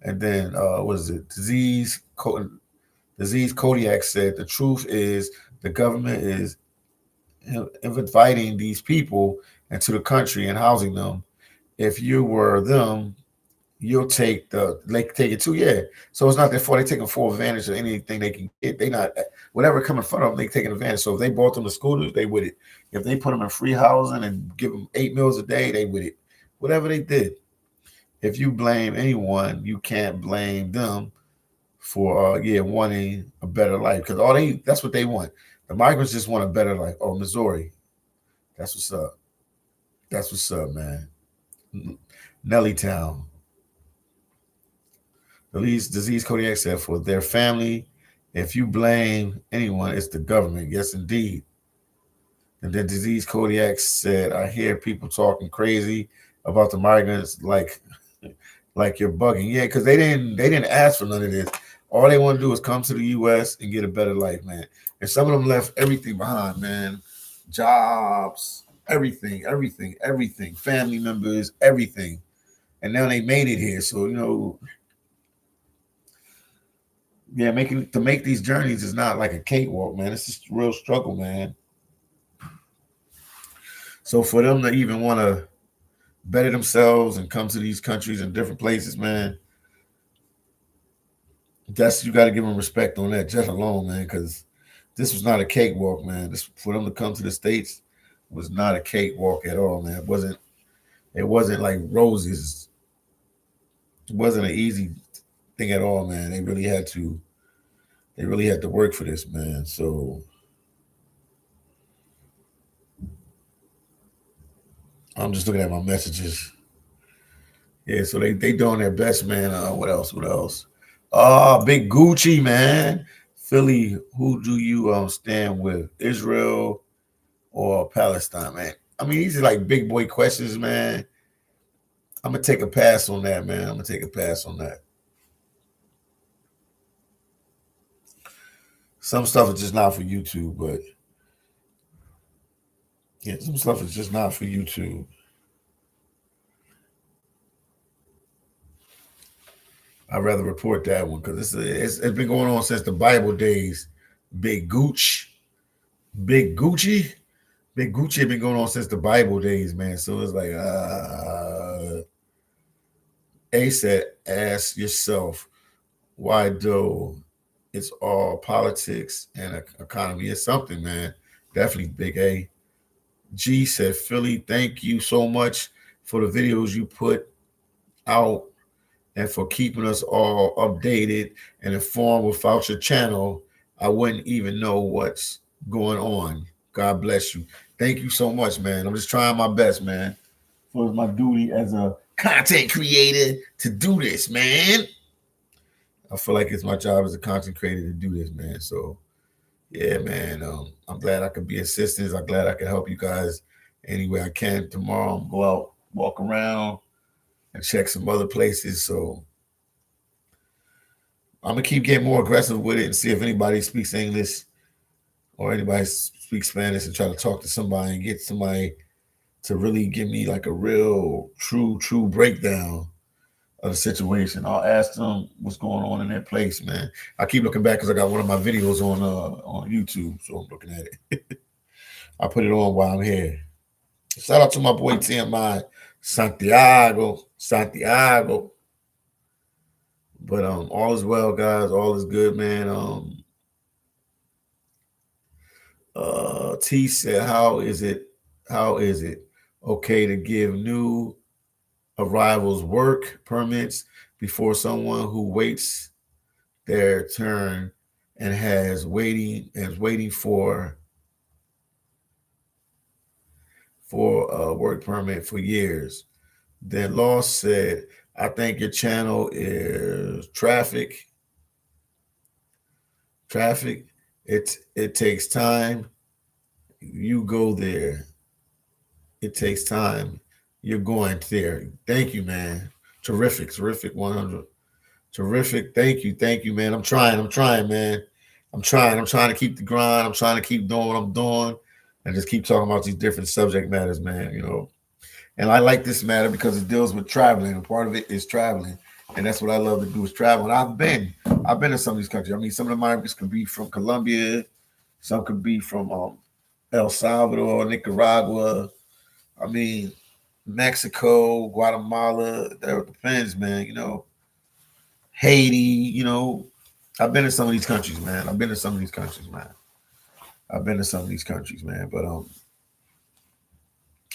And then what is it? Disease Kodiak said the truth is the government is inviting these people into the country and housing them. If you were them, you'll take it too. Yeah. So it's not their fault. They taking full advantage of anything they can get. They not whatever come in front of them, they taking advantage. So if they brought them to school, they with it. If they put them in free housing and give them 8 meals a day, they with it. Whatever they did. If you blame anyone, you can't blame them for wanting a better life because that's what they want. The migrants just want a better life. Oh, Missouri, that's what's up. That's what's up, man. Nelly Town. Disease Kodiak said for their family. If you blame anyone, it's the government. Yes, indeed. And then Disease Kodiak said, I hear people talking crazy about the migrants like you're bugging. Yeah, because they didn't ask for none of this. All they want to do is come to the U.S. and get a better life, man. And some of them left everything behind, man. Jobs, everything. Family members, everything. And now they made it here. So, yeah, make these journeys is not like a cakewalk, man. It's just a real struggle, man. So for them to even want to better themselves and come to these countries and different places, man, that's you got to give them respect on that just alone, man, because this was not a cakewalk, man. This for them to come to the States was not a cakewalk at all, man. It wasn't like roses. It wasn't an easy thing at all, man. They really had to work for this, man. So I'm just looking at my messages. Yeah, so they doing their best, man. What else? What else? Big Gucci, man. Philly, who do you stand with? Israel or Palestine, man? I mean, these are like big boy questions, man. I'm gonna take a pass on that, man. I'm gonna take a pass on that. Some stuff is just not for YouTube, but yeah, some stuff is just not for YouTube. I'd rather report that one because it's been going on since the Bible days. Big Gooch, Big Gucci, Big Gucci had been going on since the Bible days, man. So it's like, A said, ask yourself, why do it's all politics and economy? It's something, man. Definitely Big A. G said, Philly, thank you so much for the videos you put out and for keeping us all updated and informed. Without your channel, I wouldn't even know what's going on. God bless you. Thank you so much, man. I'm just trying my best, man. So it's my duty as a content creator to do this, man. I feel like it's my job as a content creator to do this, man. So yeah, man. I'm glad I could be assistance. I'm glad I could help you guys any way I can. Tomorrow, I'm go out, walk around, and check some other places. So I'm gonna keep getting more aggressive with it and see if anybody speaks English or anybody speaks Spanish and try to talk to somebody and get somebody to really give me like a real, true breakdown of the situation. I'll ask them what's going on in their place, man. I keep looking back because I got one of my videos on YouTube, so I'm looking at it. I put it on while I'm here. Shout out to my boy TMI Santiago. But all is well, guys. All is good, man. T said, How is it okay to give new arrivals work permits before someone who waits their turn and is waiting for a work permit for years? Then Law said, I think your channel is traffic. It takes time. You go there. It takes time. You're going there. Thank you, man. Terrific, 100. Terrific. Thank you, man. I'm trying, man. I'm trying to keep the grind. I'm trying to keep doing what I'm doing and just keep talking about these different subject matters, man. And I like this matter because it deals with traveling, and part of it is traveling. And that's what I love to do is travel. And I've been in some of these countries. I mean, some of the migrants could be from Colombia, some could be from El Salvador, Nicaragua. I mean, Mexico, Guatemala. That depends, man. Haiti. I've been in some of these countries, man. But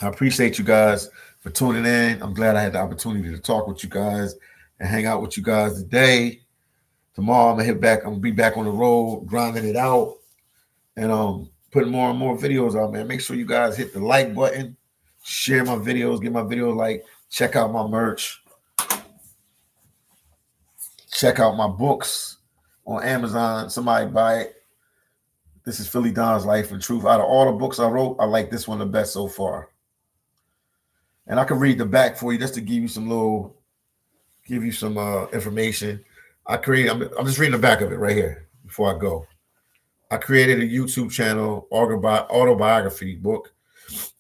I appreciate you guys for tuning in. I'm glad I had the opportunity to talk with you guys and hang out with you guys today. Tomorrow I'm gonna hit back. I'm gonna be back on the road, grinding it out, and putting more and more videos out, man. Make sure you guys hit the like button, share my videos, get my videos like, check out my merch, check out my books on Amazon. Somebody buy it. This is Philly Don's Life and Truth. Out of all the books I wrote, I like this one the best so far. And I can read the back for you just to give you some information. I'm just reading the back of it right here before I go. I created a YouTube channel, autobiography book,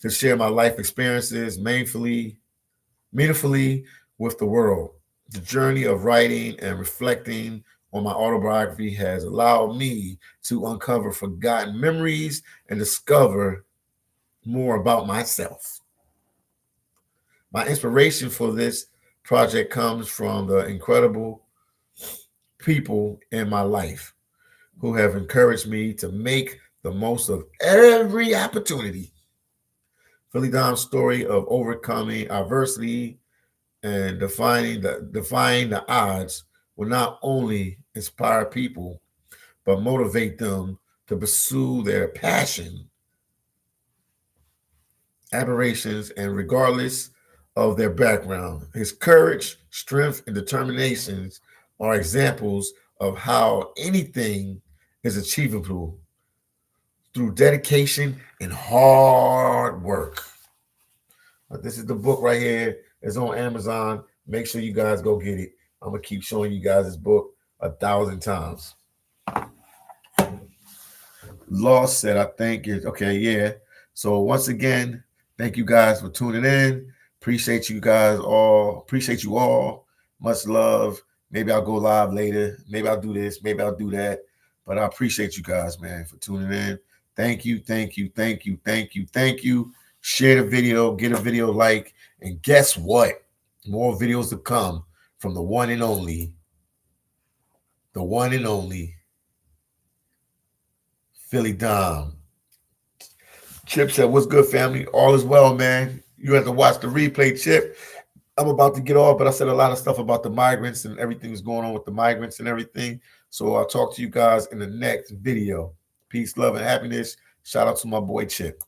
to share my life experiences meaningfully with the world. The journey of writing and reflecting on my autobiography has allowed me to uncover forgotten memories and discover more about myself. My inspiration for this project comes from the incredible people in my life who have encouraged me to make the most of every opportunity. Phillydom's story of overcoming adversity and defying the odds will not only inspire people but motivate them to pursue their passion, aspirations, and regardless of their background. His courage, strength, and determinations are examples of how anything is achievable through dedication and hard work. But this is the book right here. It's on Amazon. Make sure you guys go get it. I'm gonna keep showing you guys this book 1,000 times. Lost said, I think it's okay. Yeah. So once again, thank you guys for tuning in. Appreciate you guys all. Appreciate you all. Much love. Maybe I'll go live later. Maybe I'll do this. Maybe I'll do that. But I appreciate you guys, man, for tuning in. Thank you. Thank you. Thank you. Thank you. Thank you. Share the video. Get a video like. And guess what? More videos to come from the one and only phillydom. Chip said, what's good, family? All is well, man. You have to watch the replay, Chip. I'm about to get off, but I said a lot of stuff about the migrants and everything that's going on with the migrants and everything. So I'll talk to you guys in the next video. Peace, love, and happiness. Shout out to my boy, Chip.